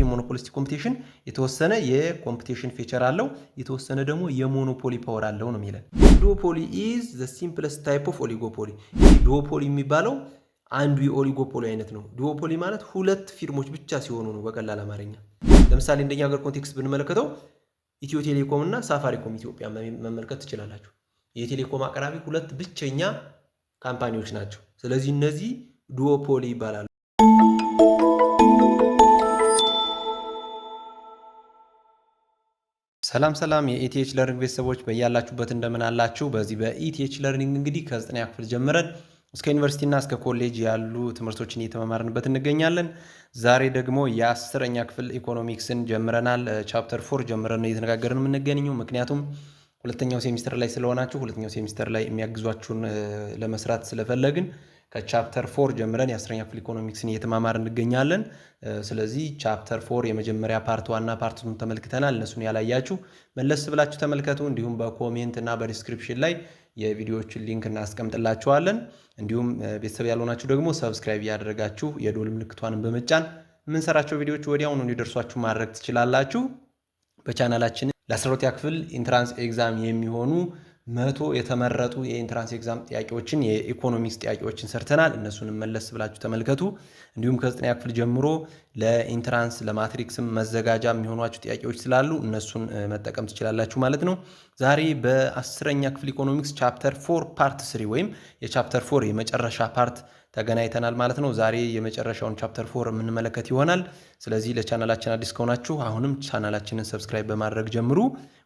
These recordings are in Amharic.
ሞኖፖሊስቲክ ኮምፒቲሽን የተወሰነ የኮምፒቲሽን ፊቸር አለው፣ የተወሰነ ደግሞ የሞኖፖሊ ፓወር አለው ነው የሚለን። ዱኦፖሊ ኢዝ ዘ ሲምፕለስት ታይፕ ኦፍ ኦሊጎፖሊ። ዱኦፖሊ የሚባለው አንዱ የኦሊጎፖሊ አይነት ነው። ዱኦፖሊ ማለት ሁለት ፊርሞች ብቻ ሲሆኑ ነው በቀላል አማርኛ። ለምሳሌ እንደኛ ሀገር ኮንቴክስት ብንመለከተው ኢትዮ ቴሌኮም እና ሳፋሪኮም ኢትዮጵያ መመልከት ትችላላችሁ። የቴሌኮም አቅራቢ ሁለት ብቸኛ ካምፓኒዎች ናቸው። ስለዚህ እነዚህ ዱኦፖሊ ይባላሉ። ሰላም የኢቲኤች ለርኒንግ ቤተሰቦች በያላችሁበት እንደምን አላችሁ? በዚህ በኢቲኤች ለርኒንግ እንግዲህ ከ9ኛ ክፍል ጀምረን እስከ ዩኒቨርሲቲ እና እስከ ኮሌጅ ያሉ ትምህርቶችን እየተመማርንበት እንገኛለን። ዛሬ ደግሞ የ10ኛ ክፍል ኢኮኖሚክስን ጀምረናል። ቻፕተር 4 ጀምረን እየተነጋገርን የምንገኘው ምክንያቱም ሁለተኛው ሴሚስተር ላይ ስለሆናችሁ ሁለተኛው ሴሚስተር ላይ የሚያግዟችሁን ለመስራት ስለፈለግን ከቻፕተር 4 ጀምረን የ10ኛ ክፍል ኢኮኖሚክስን እየተማማር እንገኛለን። ስለዚህ ቻፕተር 4 የመጀመሪያ ፓርት 1 እና ፓርት 2 ተመልክተናል። እነሱን ያላያችሁ መለስ ብላችሁ ተመልከቱ። እንዲሁም በኮሜንት እና በዲስክሪፕሽን ላይ የቪዲዮዎችን ሊንክ እናስቀምጥላችኋለን። እንዲሁም ቤተሰብ ያልሆናችሁ ደግሞ ሰብስክራይብ ያደረጋችሁ የደወል ምልክቷንም በመጫን የምንሰራቸው ቪዲዮዎች ወዲያውኑ እንዲደርሷችሁ ማድረግ ትችላላችሁ። በቻናላችን ለ12ኛ ክፍል ኢንትራንስ ኤግዛም የሚሆኑ 100 የተመረጡ የኢንትራንስ ኤግዛም ጥያቄዎችን የኢኮኖሚክስ ጥያቄዎችን ሰርተናል። እነሱን መለስ ብላችሁ ተመልከቱ። እንዲሁም ከ9ኛ ክፍል ጀምሮ ለኢንትራንስ ለማትሪክስም መዘጋጃ የሚሆኗችሁ ጥያቄዎች ስላሉ እነሱን መጠቀም ትችላላችሁ ማለት ነው። ዛሬ በ10ኛ ክፍል ኢኮኖሚክስ ቻፕተር 4 ፓርት 3 ወይም የቻፕተር 4 የመጨረሻ ፓርት ተገናኝተናል ማለት ነው። ዛሬ የመጨረሻውን ቻፕተር 4 የምንመለከት ይሆናል። ስለዚህ ለቻናላችን አዲስ ከሆናችሁ አሁንም ቻናላችንን ሰብስክራይብ በማድረግ ጀምሩ።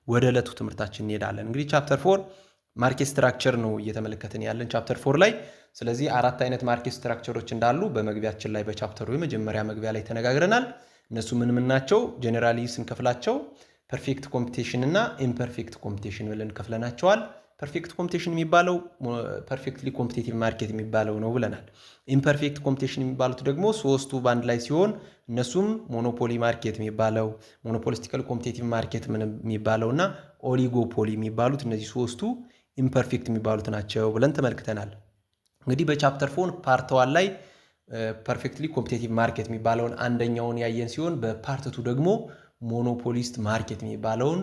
ወደ ዕለቱ ትምህርታችን እንሄዳለን። እንግዲህ ቻፕተር 4 ማርኬት ስትራክቸር ነው እየተመለከትን ያለን ቻፕተር 4 ላይ። ስለዚህ 4 አይነት ማርኬት ስትራክቸሮች እንዳሉ በመግቢያችን ላይ በቻፕተሩ የመጀመሪያ መግቢያ ላይ ተነጋግረናል። እነሱ ምን ምን ናቸው? ጀነራሊ ስንከፍላቸው ፐርፌክት ኮምፒቲሽን እና ኢምፐርፌክት ኮምፒቲሽን ብለን ከፍለናቸዋል። ፐርፌክት ኮምፒቲሽን የሚባለው ፐርፌክትሊ ኮምፒቲቲቭ ማርኬት የሚባለው ነው ብለናል። ኢምፐርፌክት ኮምፒቲሽን የሚባሉት ደግሞ ሶስቱ ባንድ ላይ ሲሆን እነሱም ሞኖፖሊ ማርኬት የሚባለው፣ ሞኖፖሊስቲካል ኮምፒቲቲቭ ማርኬት የሚባለው እና ኦሊጎፖሊ የሚባሉት እነዚህ ሶስቱ ኢምፐርፌክት የሚባሉት ናቸው ብለን ተመልክተናል። እንግዲህ በቻፕተር 4 ፓርት 1 ላይ ፐርፌክትሊ ኮምፒቲቲቭ ማርኬት የሚባለውን አንደኛውን ያየን ሲሆን በፓርት 2 ደግሞ ሞኖፖሊስት ማርኬት የሚባለውን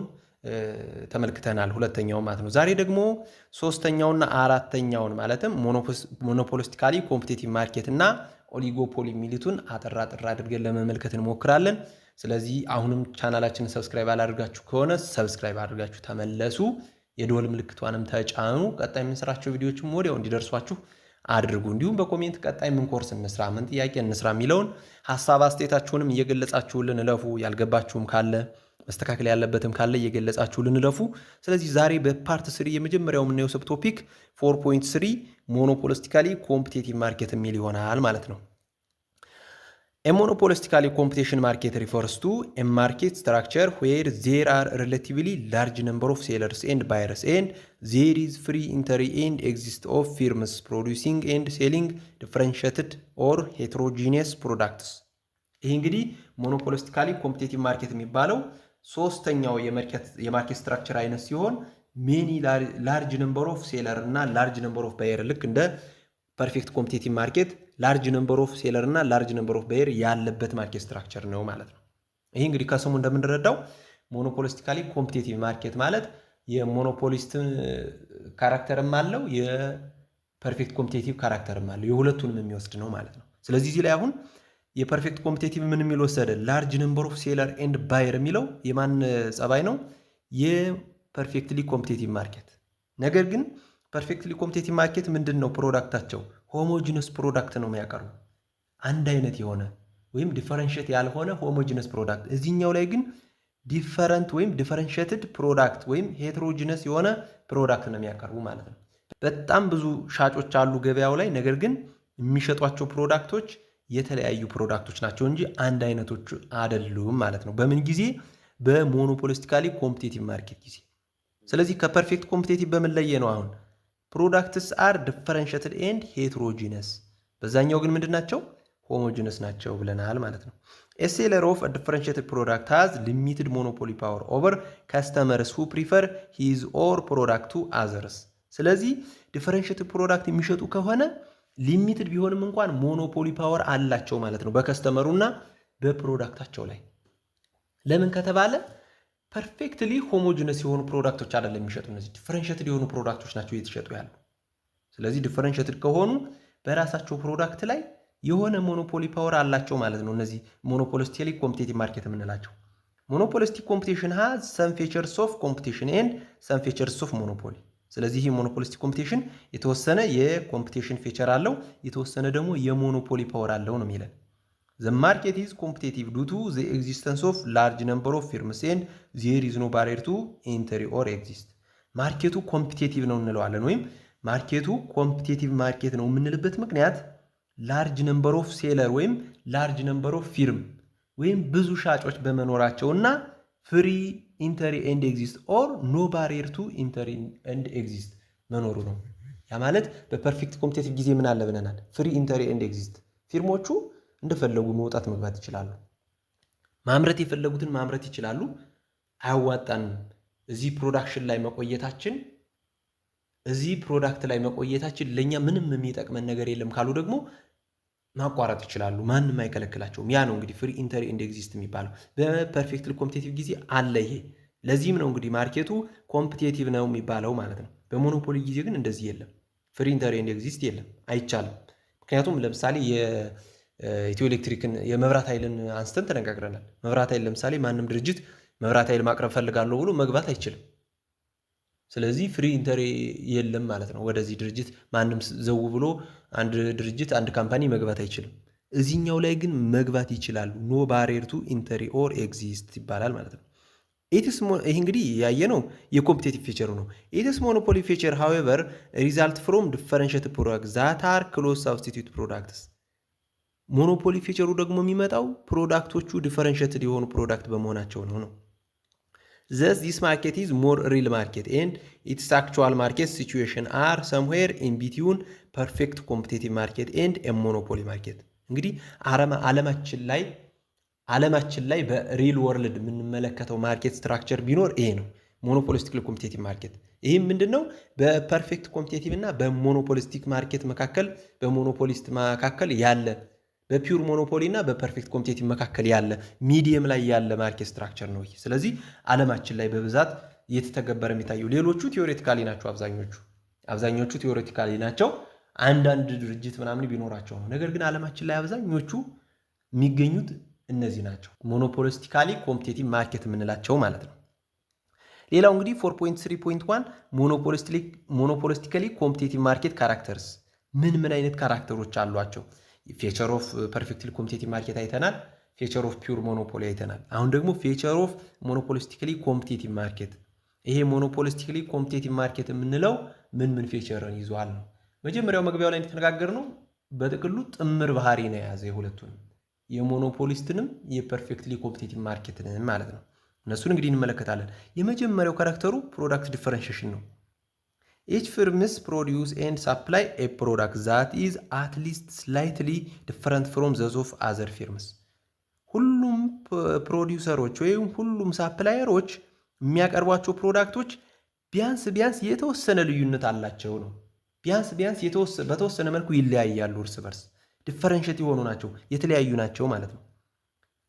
ተመልክተናል፣ ሁለተኛው ማለት ነው። ዛሬ ደግሞ ሶስተኛውና አራተኛውን ማለትም ሞኖፖሊስቲካሊ ኮምፒቲቲቭ ማርኬት እና ኦሊጎፖሊ የሚሉትን አጠራ አድርገን ለመመልከት እንሞክራለን። ስለዚህ አሁንም ቻናላችንን ሰብስክራይብ አላደርጋችሁ ከሆነ ሰብስክራይብ አድርጋችሁ ተመለሱ፣ የደወል ምልክቷንም ተጫኑ። ቀጣይ የምንሰራቸው ቪዲዮዎችም ወዲያው እንዲደርሷችሁ አድርጉ። እንዲሁም በኮሜንት ቀጣይ ምን ኮርስ እንስራ፣ ምን ጥያቄ እንስራ የሚለውን ሀሳብ አስተያየታችሁንም እየገለጻችሁልን እለፉ። ያልገባችሁም ካለ መስተካከል ያለበትም ካለ እየገለጻችሁ ልንለፉ። ስለዚህ ዛሬ በፓርት 3 የመጀመሪያው የምናየው ሰብ ቶፒክ 4.3 ሞኖፖሊስቲካሊ ኮምፒቲቲቭ ማርኬት የሚል ይሆናል ማለት ነው። A monopolistically competition market refers to a market structure where there are relatively large number of sellers and buyers and there is free entry and exist of firms producing and selling differentiated or heterogeneous products። ይህ እንግዲህ ሞኖፖሊስቲካሊ ኮምፒቲቲቭ ማርኬት የሚባለው ሶስተኛው የማርኬት ስትራክቸር አይነት ሲሆን ሜኒ ላርጅ ነምበር ኦፍ ሴለር እና ላርጅ ነምበር ኦፍ ባየር፣ ልክ እንደ ፐርፌክት ኮምፒቲቲቭ ማርኬት ላርጅ ነምበር ኦፍ ሴለር እና ላርጅ ነምበር ኦፍ ባየር ያለበት ማርኬት ስትራክቸር ነው ማለት ነው። ይህ እንግዲህ ከስሙ እንደምንረዳው ሞኖፖሊስቲካሊ ኮምፒቲቲቭ ማርኬት ማለት የሞኖፖሊስት ካራክተርም አለው የፐርፌክት ኮምፒቲቲቭ ካራክተርም አለው፣ የሁለቱንም የሚወስድ ነው ማለት ነው። ስለዚህ እዚህ ላይ አሁን የፐርፌክት ኮምፒቲቲቭ ምን የሚል ወሰደ? ላርጅ ነምበር ኦፍ ሴለር ኤንድ ባየር የሚለው የማን ጸባይ ነው? የፐርፌክትሊ ኮምፒቲቲቭ ማርኬት። ነገር ግን ፐርፌክትሊ ኮምፒቲቲቭ ማርኬት ምንድን ነው ፕሮዳክታቸው? ሆሞጂነስ ፕሮዳክት ነው የሚያቀርቡ፣ አንድ አይነት የሆነ ወይም ዲፈረንሽት ያልሆነ ሆሞጂነስ ፕሮዳክት። እዚህኛው ላይ ግን ዲፈረንት ወይም ዲፈረንሽትድ ፕሮዳክት ወይም ሄትሮጂነስ የሆነ ፕሮዳክት ነው የሚያቀርቡ ማለት ነው። በጣም ብዙ ሻጮች አሉ ገበያው ላይ፣ ነገር ግን የሚሸጧቸው ፕሮዳክቶች የተለያዩ ፕሮዳክቶች ናቸው እንጂ አንድ አይነቶች አይደሉም ማለት ነው። በምን ጊዜ? በሞኖፖሊስቲካሊ ኮምፒቲቲቭ ማርኬት ጊዜ። ስለዚህ ከፐርፌክት ኮምፒቲቲቭ በምን ለየ ነው? አሁን ፕሮዳክትስ አር ዲፈረንሽትድ ኤንድ ሄትሮጂነስ፣ በዛኛው ግን ምንድን ናቸው? ሆሞጂነስ ናቸው ብለናል ማለት ነው። ኤ ሴለር ኦፍ አ ዲፈረንሽትድ ፕሮዳክት ሃዝ ሊሚትድ ሞኖፖሊ ፓወር ኦቨር ከስተመርስ ሁ ፕሪፈር ሂዝ ኦር ፕሮዳክት ቱ አዘርስ። ስለዚህ ዲፈረንሽትድ ፕሮዳክት የሚሸጡ ከሆነ ሊሚትድ ቢሆንም እንኳን ሞኖፖሊ ፓወር አላቸው ማለት ነው በከስተመሩና በፕሮዳክታቸው ላይ። ለምን ከተባለ ፐርፌክትሊ ሆሞጂነስ የሆኑ ፕሮዳክቶች አይደለም የሚሸጡ፣ እነዚህ ዲፈረንሺየትድ የሆኑ ፕሮዳክቶች ናቸው እየተሸጡ ያሉ። ስለዚህ ዲፈረንሺየትድ ከሆኑ በራሳቸው ፕሮዳክት ላይ የሆነ ሞኖፖሊ ፓወር አላቸው ማለት ነው። እነዚህ ሞኖፖሊስቲክ ኮምፒቲቲቭ ማርኬት የምንላቸው ሞኖፖሊስቲክ ኮምፒቲሽን ሃዝ ሰም ፊቸርስ ኦፍ ኮምፒቲሽን ኤንድ ሰም ፊቸርስ ኦፍ ሞኖፖሊ። ስለዚህ ይህ ሞኖፖሊስቲክ ኮምፒቲሽን የተወሰነ የኮምፒቲሽን ፊቸር አለው፣ የተወሰነ ደግሞ የሞኖፖሊ ፓወር አለው ነው የሚለን። The market is competitive due to the existence of large number of firms and there is no barrier to entry or exist. ማርኬቱ ኮምፒቲቲቭ ነው እንለዋለን ወይም ማርኬቱ ኮምፒቲቲቭ ማርኬት ነው የምንልበት ምክንያት ላርጅ ነምበር ኦፍ ሴለር ወይም ላርጅ ነምበር ኦፍ ፊርም ወይም ብዙ ሻጮች በመኖራቸው እና ፍሪ ኢንተሪ ኤንድ ኤግዚስት ኦር ኖ ባሪየር ቱ ኢንተሪ ኤንድ ኤግዚስት መኖሩ ነው። ያ ማለት በፐርፌክት ኮምፒቲቲቭ ጊዜ ምን አለ ብለናል? ፍሪ ኢንተሪ ኤንድ ኤግዚስት። ፊርሞቹ እንደፈለጉ መውጣት መግባት ይችላሉ። ማምረት የፈለጉትን ማምረት ይችላሉ። አያዋጣንም እዚህ ፕሮዳክሽን ላይ መቆየታችን፣ እዚህ ፕሮዳክት ላይ መቆየታችን ለኛ ምንም የሚጠቅመን ነገር የለም ካሉ ደግሞ ማቋረጥ ይችላሉ። ማንም አይከለክላቸውም። ያ ነው እንግዲህ ፍሪ ኢንተሪ ኤንድ ኤግዚስት የሚባለው። በፐርፌክትሊ ኮምፒቲቲቭ ጊዜ አለ ይሄ። ለዚህም ነው እንግዲህ ማርኬቱ ኮምፒቲቲቭ ነው የሚባለው ማለት ነው። በሞኖፖሊ ጊዜ ግን እንደዚህ የለም። ፍሪ ኢንተሪ ኤንድ ኤግዚስት የለም፣ አይቻልም። ምክንያቱም ለምሳሌ የኢትዮ ኤሌክትሪክን የመብራት ኃይልን አንስተን ተነጋግረናል። መብራት ኃይል ለምሳሌ ማንም ድርጅት መብራት ኃይል ማቅረብ ፈልጋለሁ ብሎ መግባት አይችልም። ስለዚህ ፍሪ ኢንተሪ የለም ማለት ነው። ወደዚህ ድርጅት ማንም ዘው ብሎ አንድ ድርጅት አንድ ካምፓኒ መግባት አይችልም። እዚህኛው ላይ ግን መግባት ይችላሉ። ኖ ባሪየር ቱ ኢንተሪ ኦር ኤግዚስት ይባላል ማለት ነው። ይህ እንግዲህ ያየነው የኮምፒቲቲቭ ፊቸሩ ነው። ኢትስ ሞኖፖሊ ፊቸር ሃዌቨር ሪዛልት ፍሮም ዲፈረንሺየትድ ፕሮዳክት ዛት አር ክሎዝ ሳብስቲቱት ፕሮዳክትስ። ሞኖፖሊ ፊቸሩ ደግሞ የሚመጣው ፕሮዳክቶቹ ዲፈረንሺየትድ የሆኑ ፕሮዳክት በመሆናቸው ነው። Thus, this market is more real market and its actual market situation are somewhere in between perfect competitive market and a monopoly market. እንግዲህ ዓለማችን ላይ በሪል ወርልድ የምንመለከተው ማርኬት ስትራክቸር ቢኖር ይሄ ነው፣ ሞኖፖሊስቲክ ኮምፒቲቲቭ ማርኬት። ይህም ምንድነው? በፐርፌክት ኮምፒቲቲቭ እና በሞኖፖሊስቲክ ማርኬት መካከል በሞኖፖሊስት መካከል ያለ በፒውር ሞኖፖሊ እና በፐርፌክት ኮምፒቲቲቭ መካከል ያለ ሚዲየም ላይ ያለ ማርኬት ስትራክቸር ነው። ስለዚህ ዓለማችን ላይ በብዛት እየተተገበረ የሚታየው ሌሎቹ ቲዮሬቲካሊ ናቸው። አብዛኞቹ ቲዮሬቲካሊ ናቸው። አንዳንድ ድርጅት ምናምን ቢኖራቸው ነው። ነገር ግን ዓለማችን ላይ አብዛኞቹ የሚገኙት እነዚህ ናቸው፣ ሞኖፖሊስቲካሊ ኮምፒቲቲቭ ማርኬት የምንላቸው ማለት ነው። ሌላው እንግዲህ 4.3.1 ሞኖፖሊስቲካሊ ኮምፒቲቲቭ ማርኬት ካራክተርስ፣ ምን አይነት ካራክተሮች አሏቸው? ፊቸር ኦፍ ፐርፌክትሊ ኮምፒቲቲቭ ማርኬት አይተናል። ፊቸር ኦፍ ፒውር ሞኖፖሊ አይተናል። አሁን ደግሞ ፊቸር ኦፍ ሞኖፖሊስቲካሊ ኮምፒቲቲቭ ማርኬት። ይሄ ሞኖፖሊስቲካሊ ኮምፒቲቲቭ ማርኬት የምንለው ምን ፊቸርን ይዟል ነው። መጀመሪያው መግቢያው ላይ እንደተነጋገር ነው በጥቅሉ ጥምር ባህሪ ነው የያዘ የሁለቱን የሞኖፖሊስትንም የፐርፌክትሊ ኮምፒቲቲቭ ማርኬትንም ማለት ነው። እነሱን እንግዲህ እንመለከታለን። የመጀመሪያው ካራክተሩ ፕሮዳክት ዲፈረንሺዬሽን ነው። Each firms produce and supply a product that is at least slightly different from those of other firms. ሁሉም ፕሮዲውሰሮች ወይም ሁሉም ሳፕላየሮች የሚያቀርቧቸው ፕሮዳክቶች ቢያንስ የተወሰነ ልዩነት አላቸው ነው። ቢያንስ በተወሰነ መልኩ ይለያያሉ፣ እርስ በርስ ዲፈረንሺየት የሆኑ ናቸው፣ የተለያዩ ናቸው ማለት ነው።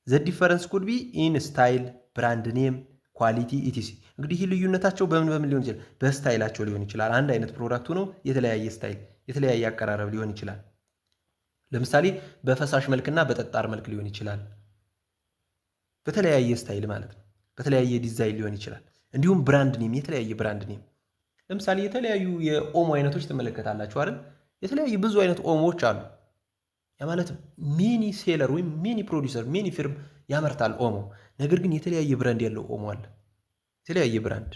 The difference could be in style, brand name, ኳሊቲ ኢቲሲ። እንግዲህ ይህ ልዩነታቸው በምን ሊሆን ይችላል? በስታይላቸው ሊሆን ይችላል። አንድ አይነት ፕሮዳክቱ ነው፣ የተለያየ ስታይል የተለያየ አቀራረብ ሊሆን ይችላል። ለምሳሌ በፈሳሽ መልክና በጠጣር መልክ ሊሆን ይችላል። በተለያየ ስታይል ማለት ነው፣ በተለያየ ዲዛይን ሊሆን ይችላል። እንዲሁም ብራንድ ኔም፣ የተለያየ ብራንድ ኔም። ለምሳሌ የተለያዩ የኦሞ አይነቶች ትመለከታላችሁ አይደል? የተለያዩ ብዙ አይነት ኦሞዎች አሉ። ያ ማለት ሚኒ ሴለር ወይም ሚኒ ፕሮዲውሰር ሚኒ ፊርም ያመርታል ኦሞ። ነገር ግን የተለያየ ብራንድ ያለው ኦሞ አለ። የተለያየ ብራንድ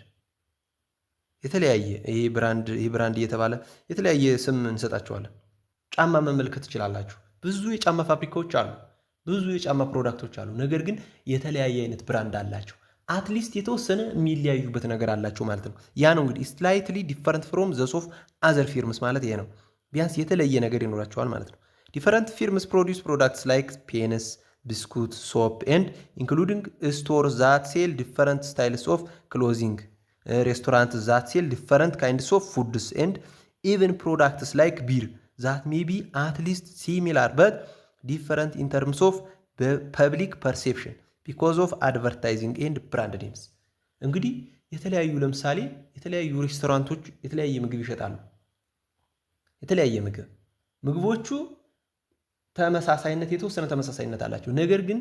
ይሄ ብራንድ እየተባለ የተለያየ ስም እንሰጣቸዋለን። ጫማ መመልከት ትችላላችሁ። ብዙ የጫማ ፋብሪካዎች አሉ፣ ብዙ የጫማ ፕሮዳክቶች አሉ። ነገር ግን የተለያየ አይነት ብራንድ አላቸው። አትሊስት የተወሰነ የሚለያዩበት ነገር አላቸው ማለት ነው። ያ ነው እንግዲህ ስላይትሊ ዲፈረንት ፍሮም ዘስ ኦፍ አዘር ፊርምስ ማለት ይሄ ነው። ቢያንስ የተለየ ነገር ይኖራቸዋል ማለት ነው። ዲፈረንት ፊርምስ ፕሮዲውስ ፕሮዳክትስ ላይክ ፔንስ biscuit, soap, and including stores that sell different styles of clothing, restaurants that sell different kinds of foods, and even products like beer that may be at least similar but different in terms of public perception. ቢኮዝ ኦፍ አድቨርታይዚንግ ኤንድ ብራንድ ኔምስ። እንግዲህ የተለያዩ ለምሳሌ የተለያዩ ሬስቶራንቶች የተለያየ ምግብ ይሸጣሉ። የተለያየ ምግቦቹ ተመሳሳይነት የተወሰነ ተመሳሳይነት አላቸው። ነገር ግን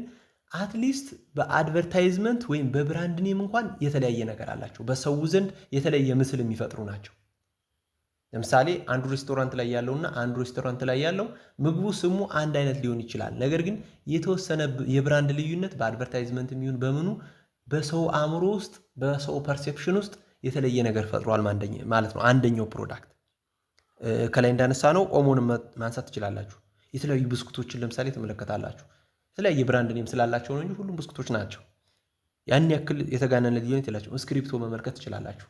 አትሊስት በአድቨርታይዝመንት ወይም በብራንድ ኔም እንኳን የተለያየ ነገር አላቸው። በሰው ዘንድ የተለየ ምስል የሚፈጥሩ ናቸው። ለምሳሌ አንዱ ሬስቶራንት ላይ ያለውና አንዱ ሬስቶራንት ላይ ያለው ምግቡ ስሙ አንድ አይነት ሊሆን ይችላል። ነገር ግን የተወሰነ የብራንድ ልዩነት በአድቨርታይዝመንት የሚሆን በምኑ በሰው አእምሮ ውስጥ በሰው ፐርሴፕሽን ውስጥ የተለየ ነገር ፈጥሯል ማለት ነው። አንደኛው ፕሮዳክት ከላይ እንዳነሳ ነው ኦሞንም ማንሳት ትችላላችሁ። የተለያዩ ብስኩቶችን ለምሳሌ ትመለከታላችሁ። የተለያየ ብራንድ ኔም ስላላቸው ነው እንጂ ሁሉም ብስኩቶች ናቸው። ያን ያክል የተጋነነ ልዩነት የላቸውም። እስክሪፕቶ መመልከት ትችላላችሁ።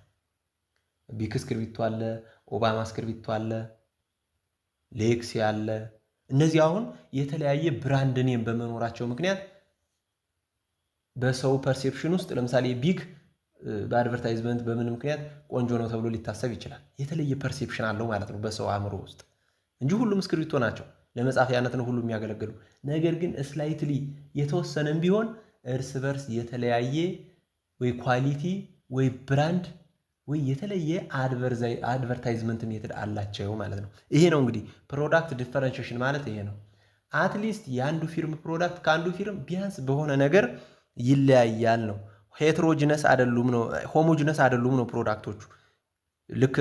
ቢክ እስክሪፕቶ አለ፣ ኦባማ እስክሪፕቶ አለ፣ ሌክሲ አለ። እነዚህ አሁን የተለያየ ብራንድ ኔም በመኖራቸው ምክንያት በሰው ፐርሴፕሽን ውስጥ ለምሳሌ ቢክ በአድቨርታይዝመንት በምን ምክንያት ቆንጆ ነው ተብሎ ሊታሰብ ይችላል። የተለየ ፐርሴፕሽን አለው ማለት ነው በሰው አእምሮ ውስጥ እንጂ ሁሉም እስክሪፕቶ ናቸው። ለመጻፊያነት ነው ሁሉ የሚያገለግሉ። ነገር ግን ስላይትሊ የተወሰነም ቢሆን እርስ በርስ የተለያየ ወይ ኳሊቲ ወይ ብራንድ ወይ የተለየ አድቨርታይዝመንት ሜትድ አላቸው ማለት ነው። ይሄ ነው እንግዲህ ፕሮዳክት ዲፈረንሺዬሽን ማለት ይሄ ነው። አትሊስት የአንዱ ፊርም ፕሮዳክት ከአንዱ ፊርም ቢያንስ በሆነ ነገር ይለያያል ነው። ሄትሮጂነስ አይደሉም ነው፣ ሆሞጂነስ አይደሉም ነው ፕሮዳክቶቹ። ልክ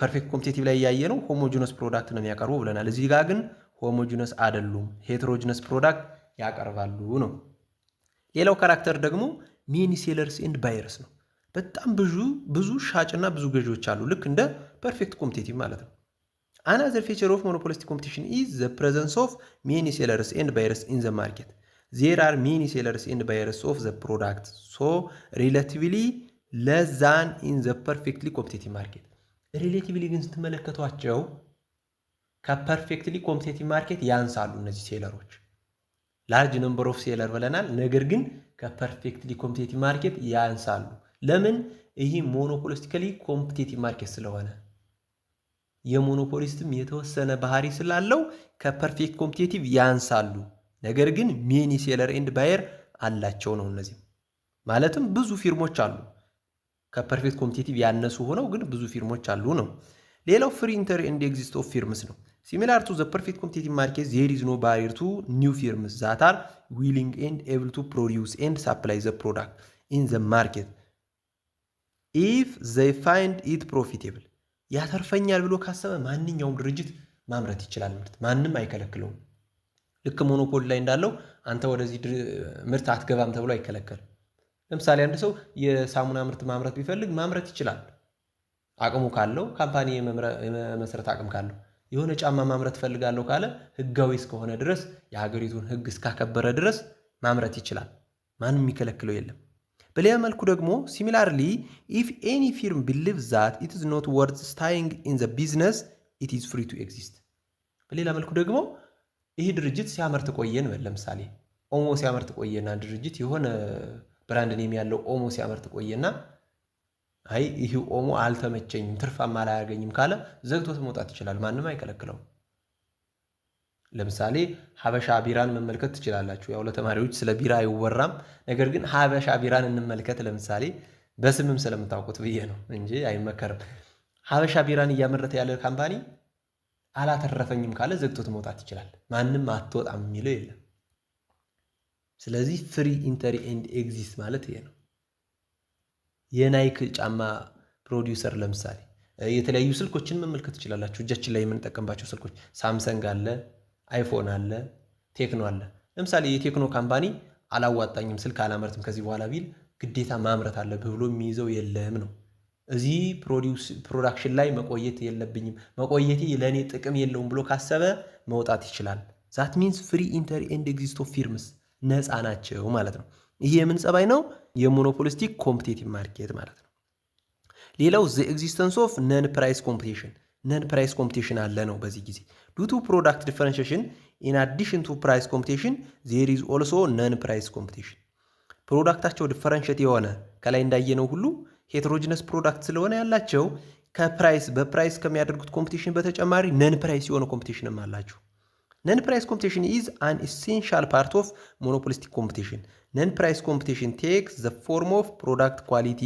ፐርፌክት ኮምፒቲቲቭ ላይ ያየ ነው ሆሞጂነስ ፕሮዳክት ነው የሚያቀርቡ ብለናል። እዚህ ጋር ግን ሆሞጂነስ አይደሉም፣ ሄትሮጂነስ ፕሮዳክት ያቀርባሉ ነው። ሌላው ካራክተር ደግሞ ሜኒ ሴለርስ ኤንድ ባየርስ ነው። በጣም ብዙ ሻጭና ብዙ ገዢዎች አሉ፣ ልክ እንደ ፐርፌክት ኮምፒቲቲቭ ማለት ነው። አናዘር ፊቸር ኦፍ ሞኖፖሊስቲክ ኮምፒቲሽን ኢዝ ዘ ፕሬዘንስ ኦፍ ሜኒ ሴለርስ ኤንድ ባየርስ ኢን ዘ ማርኬት ዜር አር ሜኒ ሴለርስ ኤንድ ባየርስ ኦፍ ዘ ፕሮዳክት ሶ ሪሌቲቭሊ ለስ ዛን ኢን ዘ ፐርፌክትሊ ኮምፒቲቲቭ ማርኬት። ሪሌቲቭሊ ግን ስትመለከቷቸው ከፐርፌክትሊ ኮምፒቲቲቭ ማርኬት ያንሳሉ እነዚህ ሴለሮች። ላርጅ ነምበር ኦፍ ሴለር ብለናል። ነገር ግን ከፐርፌክትሊ ኮምፒቲቲቭ ማርኬት ያንሳሉ። ለምን? ይህ ሞኖፖሊስቲካሊ ኮምፒቲቲቭ ማርኬት ስለሆነ የሞኖፖሊስትም የተወሰነ ባህሪ ስላለው ከፐርፌክት ኮምፒቲቲቭ ያንሳሉ። ነገር ግን ሜኒ ሴለር ኤንድ ባየር አላቸው ነው። እነዚህ ማለትም ብዙ ፊርሞች አሉ ከፐርፌክት ኮምፒቲቲቭ ያነሱ ሆነው ግን ብዙ ፊርሞች አሉ ነው። ሌላው ፍሪ ኢንተሪ ኤንድ ኤግዚስት ኦፍ ፊርምስ ነው። ሲሚላር ቱ ዘ ፐርፌክት ኮምፒቲቲቭ ማርኬት ዜር ኢዝ ኖ ባሪየር ቱ ኒው ፊርምስ ዛት አር ዊሊንግ ኤንድ ኤብል ቱ ፕሮዲውስ ኤንድ ሳፕላይ ዘ ፕሮዳክት ኢን ዘ ማርኬት ኢፍ ዘይ ፋይንድ ኢት ፕሮፊቴብል። ያተርፈኛል ብሎ ካሰበ ማንኛውም ድርጅት ማምረት ይችላል ምርት፣ ማንም አይከለክለውም። ልክ ሞኖፖሊ ላይ እንዳለው አንተ ወደዚህ ምርት አትገባም ተብሎ አይከለከልም። ለምሳሌ አንድ ሰው የሳሙና ምርት ማምረት ቢፈልግ ማምረት ይችላል፣ አቅሙ ካለው፣ ካምፓኒ የመመስረት አቅም ካለው። የሆነ ጫማ ማምረት ፈልጋለሁ ካለ ህጋዊ እስከሆነ ድረስ የሀገሪቱን ህግ እስካከበረ ድረስ ማምረት ይችላል፣ ማንም የሚከለክለው የለም። በሌላ መልኩ ደግሞ ሲሚላርሊ ኢፍ ኤኒ ፊርም ቢሊቭ ዛት ኢት ኢዝ ኖት ወርዝ ስታይንግ ኢን ዘ ቢዝነስ ኢት ኢዝ ፍሪ ቱ ኤግዚስት። በሌላ መልኩ ደግሞ ይህ ድርጅት ሲያመርት ቆየን፣ ለምሳሌ ኦሞ ሲያመርት ቆየና ድርጅት የሆነ ብራንድ ኔም ያለው ኦሞ ሲያመርት ቆየና አይ ይህ ኦሞ አልተመቸኝም ትርፋማ አላያገኝም ካለ ዘግቶት መውጣት ይችላል፣ ማንም አይከለክለውም። ለምሳሌ ሀበሻ ቢራን መመልከት ትችላላችሁ። ያው ለተማሪዎች ስለ ቢራ አይወራም፣ ነገር ግን ሀበሻ ቢራን እንመልከት። ለምሳሌ በስምም ስለምታውቁት ብዬ ነው እንጂ አይመከርም። ሀበሻ ቢራን እያመረተ ያለ ካምፓኒ አላተረፈኝም ካለ ዘግቶት መውጣት ይችላል፣ ማንም አትወጣም የሚለው የለም። ስለዚህ ፍሪ ኢንተሪ ኤንድ ኤግዚስት ማለት ይሄ ነው። የናይክ ጫማ ፕሮዲውሰር ለምሳሌ የተለያዩ ስልኮችን መመልከት ትችላላችሁ። እጃችን ላይ የምንጠቀምባቸው ስልኮች ሳምሰንግ አለ፣ አይፎን አለ፣ ቴክኖ አለ። ለምሳሌ የቴክኖ ካምፓኒ አላዋጣኝም ስልክ አላመርትም ከዚህ በኋላ ቢል ግዴታ ማምረት አለብህ ብሎ የሚይዘው የለም ነው። እዚህ ፕሮዳክሽን ላይ መቆየት የለብኝም፣ መቆየቴ ለእኔ ጥቅም የለውም ብሎ ካሰበ መውጣት ይችላል። ዛት ሚንስ ፍሪ ኢንተሪ ኤንድ ኤግዚስት ኦፍ ፊርምስ ነፃ ናቸው ማለት ነው። ይሄ የምን ጸባይ ነው? የሞኖፖሊስቲክ ኮምፒቲቲቭ ማርኬት ማለት ነው። ሌላው ዘ ኤግዚስተንስ ኦፍ ነን ፕራይስ ኮምፒቲሽን፣ ነን ፕራይስ ኮምፒቲሽን አለ ነው። በዚህ ጊዜ ዱ ቱ ፕሮዳክት ዲፈረንሺዬሽን ኢን አዲሽን ቱ ፕራይስ ኮምፒቲሽን ዜር ኢዝ ኦልሶ ነን ፕራይስ ኮምፒቲሽን። ፕሮዳክታቸው ዲፈረንሺዬት የሆነ ከላይ እንዳየነው ሁሉ ሄትሮጂነስ ፕሮዳክት ስለሆነ ያላቸው በፕራይስ ከሚያደርጉት ኮምፒቲሽን በተጨማሪ ነን ፕራይስ የሆነ ኮምፒቲሽንም አላቸው። ነን ፕራይስ ኮምፒቲሽን ኢዝ አን ኢሴንሻል ፓርት ኦፍ ሞኖፖሊስቲክ ኮምፒቲሽን። ነን ፕራይስ ኮምፒቲሽን ቴክስ ዘ ፎርም ኦፍ ፕሮዳክት ኳሊቲ፣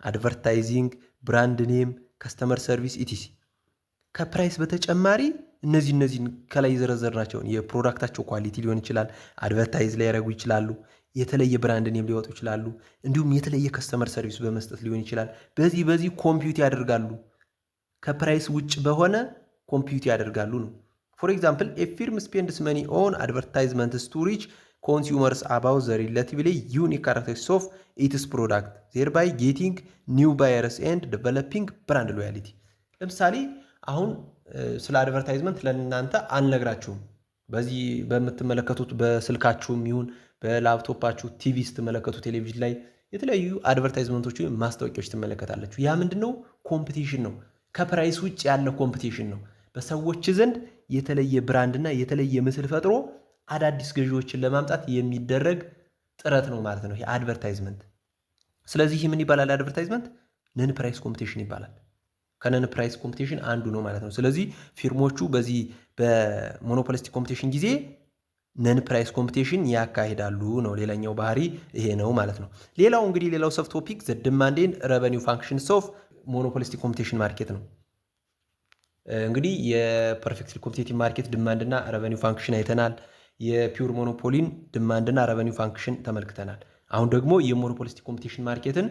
አድቨርታይዚንግ፣ ብራንድ ኔም፣ ከስተመር ሰርቪስ ኢቲሲ። ከፕራይስ በተጨማሪ እነዚህን ከላይ የዘረዘርናቸውን የፕሮዳክታቸው ኳሊቲ ሊሆን ይችላል፣ አድቨርታይዝ ላይ ያደረጉ ይችላሉ፣ የተለየ ብራንድ ኔም ሊወጡ ይችላሉ፣ እንዲሁም የተለየ ከስተመር ሰርቪስ በመስጠት ሊሆን ይችላል። በዚህ ኮምፒውት ያደርጋሉ። ከፕራይስ ውጭ በሆነ ኮምፒውት ያደርጋሉ ነው። ፎር ኤግዛምፕል ኤ ፊርም ስፔንድስ መኒ ኦን አድቨርታይዝመንትስ ቱ ሪች ኮንሱመርስ አባውት ዘ ሪላቲቭሊ ዩኒክ ካራክተሪስቲክስ ኦፍ ኢትስ ፕሮዳክት ዜርባይ ጌቲንግ ኒው ባየርስ ኤንድ ዴቨሎፒንግ ብራንድ ሎያሊቲ። ለምሳሌ አሁን ስለ አድቨርታይዝመንት ለእናንተ አልነግራችሁም። በዚህ በምትመለከቱት በስልካችሁም ይሁን በላፕቶፓችሁ ቲቪ ስትመለከቱ ቴሌቪዥን ላይ የተለያዩ አድቨርታይዝመንቶች ወይም ማስታወቂያዎች ትመለከታላችሁ። ያ ምንድነው? ኮምፒቲሽን ነው። ከፕራይስ ውጭ ያለ ኮምፒቲሽን ነው። በሰዎች ዘንድ የተለየ ብራንድና የተለየ ምስል ፈጥሮ አዳዲስ ገዢዎችን ለማምጣት የሚደረግ ጥረት ነው ማለት ነው የአድቨርታይዝመንት። ስለዚህ ምን ይባላል? አድቨርታይዝመንት ነን ፕራይስ ኮምፒቲሽን ይባላል። ከነን ፕራይስ ኮምፒቲሽን አንዱ ነው ማለት ነው። ስለዚህ ፊርሞቹ በዚህ በሞኖፖሊስቲክ ኮምፒቲሽን ጊዜ ነን ፕራይስ ኮምፒቲሽን ያካሂዳሉ ነው። ሌላኛው ባህሪ ይሄ ነው ማለት ነው። ሌላው ሰብ ቶፒክ ዘ ዲማንድ ኤንድ ሬቨኒው ፋንክሽንስ ኦፍ ሞኖፖሊስቲክ ኮምፒቲሽን ማርኬት ነው። እንግዲህ የፐርፌክትሊ ኮምፒቲቲቭ ማርኬት ዲማንድና ሬቨኒው ፋንክሽን አይተናል። የፒውር ሞኖፖሊን ዲማንድና ሬቨኒው ፋንክሽን ተመልክተናል። አሁን ደግሞ የሞኖፖሊስቲክ ኮምፒቲሽን ማርኬትን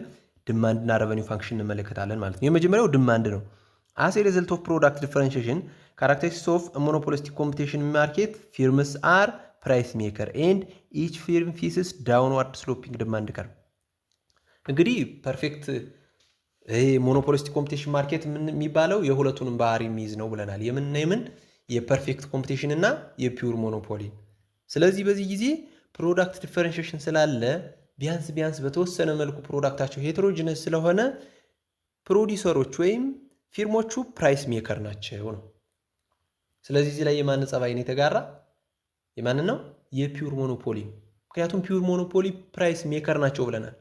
ዲማንድና ሬቨኒው ፋንክሽን እንመለከታለን ማለት ነው። የመጀመሪያው ዲማንድ ነው። አስ ኤ ሪዘልት ኦፍ ፕሮዳክት ዲፈረንሺዬሽን ካራክተሪስቲክስ ኦፍ ሞኖፖሊስቲክ ኮምፒቲሽን ማርኬት ፊርምስ አር ፕራይስ ሜከር ኤንድ ኢች ፊርም ፌስስ ዳውንዋርድ ስሎፒንግ ዲማንድ ከርቭ። እንግዲህ ፐርፌክት ሞኖፖሊስቲክ ኮምፒቲሽን ማርኬት ምን የሚባለው የሁለቱንም ባህሪ የሚይዝ ነው ብለናል። የምን የፐርፌክት ኮምፒቲሽን እና የፒውር ሞኖፖሊ። ስለዚህ በዚህ ጊዜ ፕሮዳክት ዲፈረንሺዬሽን ስላለ ቢያንስ በተወሰነ መልኩ ፕሮዳክታቸው ሄትሮጂነስ ስለሆነ ፕሮዲውሰሮች ወይም ፊርሞቹ ፕራይስ ሜከር ናቸው ነው። ስለዚህ እዚህ ላይ የማን ጸባይ ነው የተጋራ? የማን ነው? የፒውር ሞኖፖሊ። ምክንያቱም ፒውር ሞኖፖሊ ፕራይስ ሜከር ናቸው ብለናል።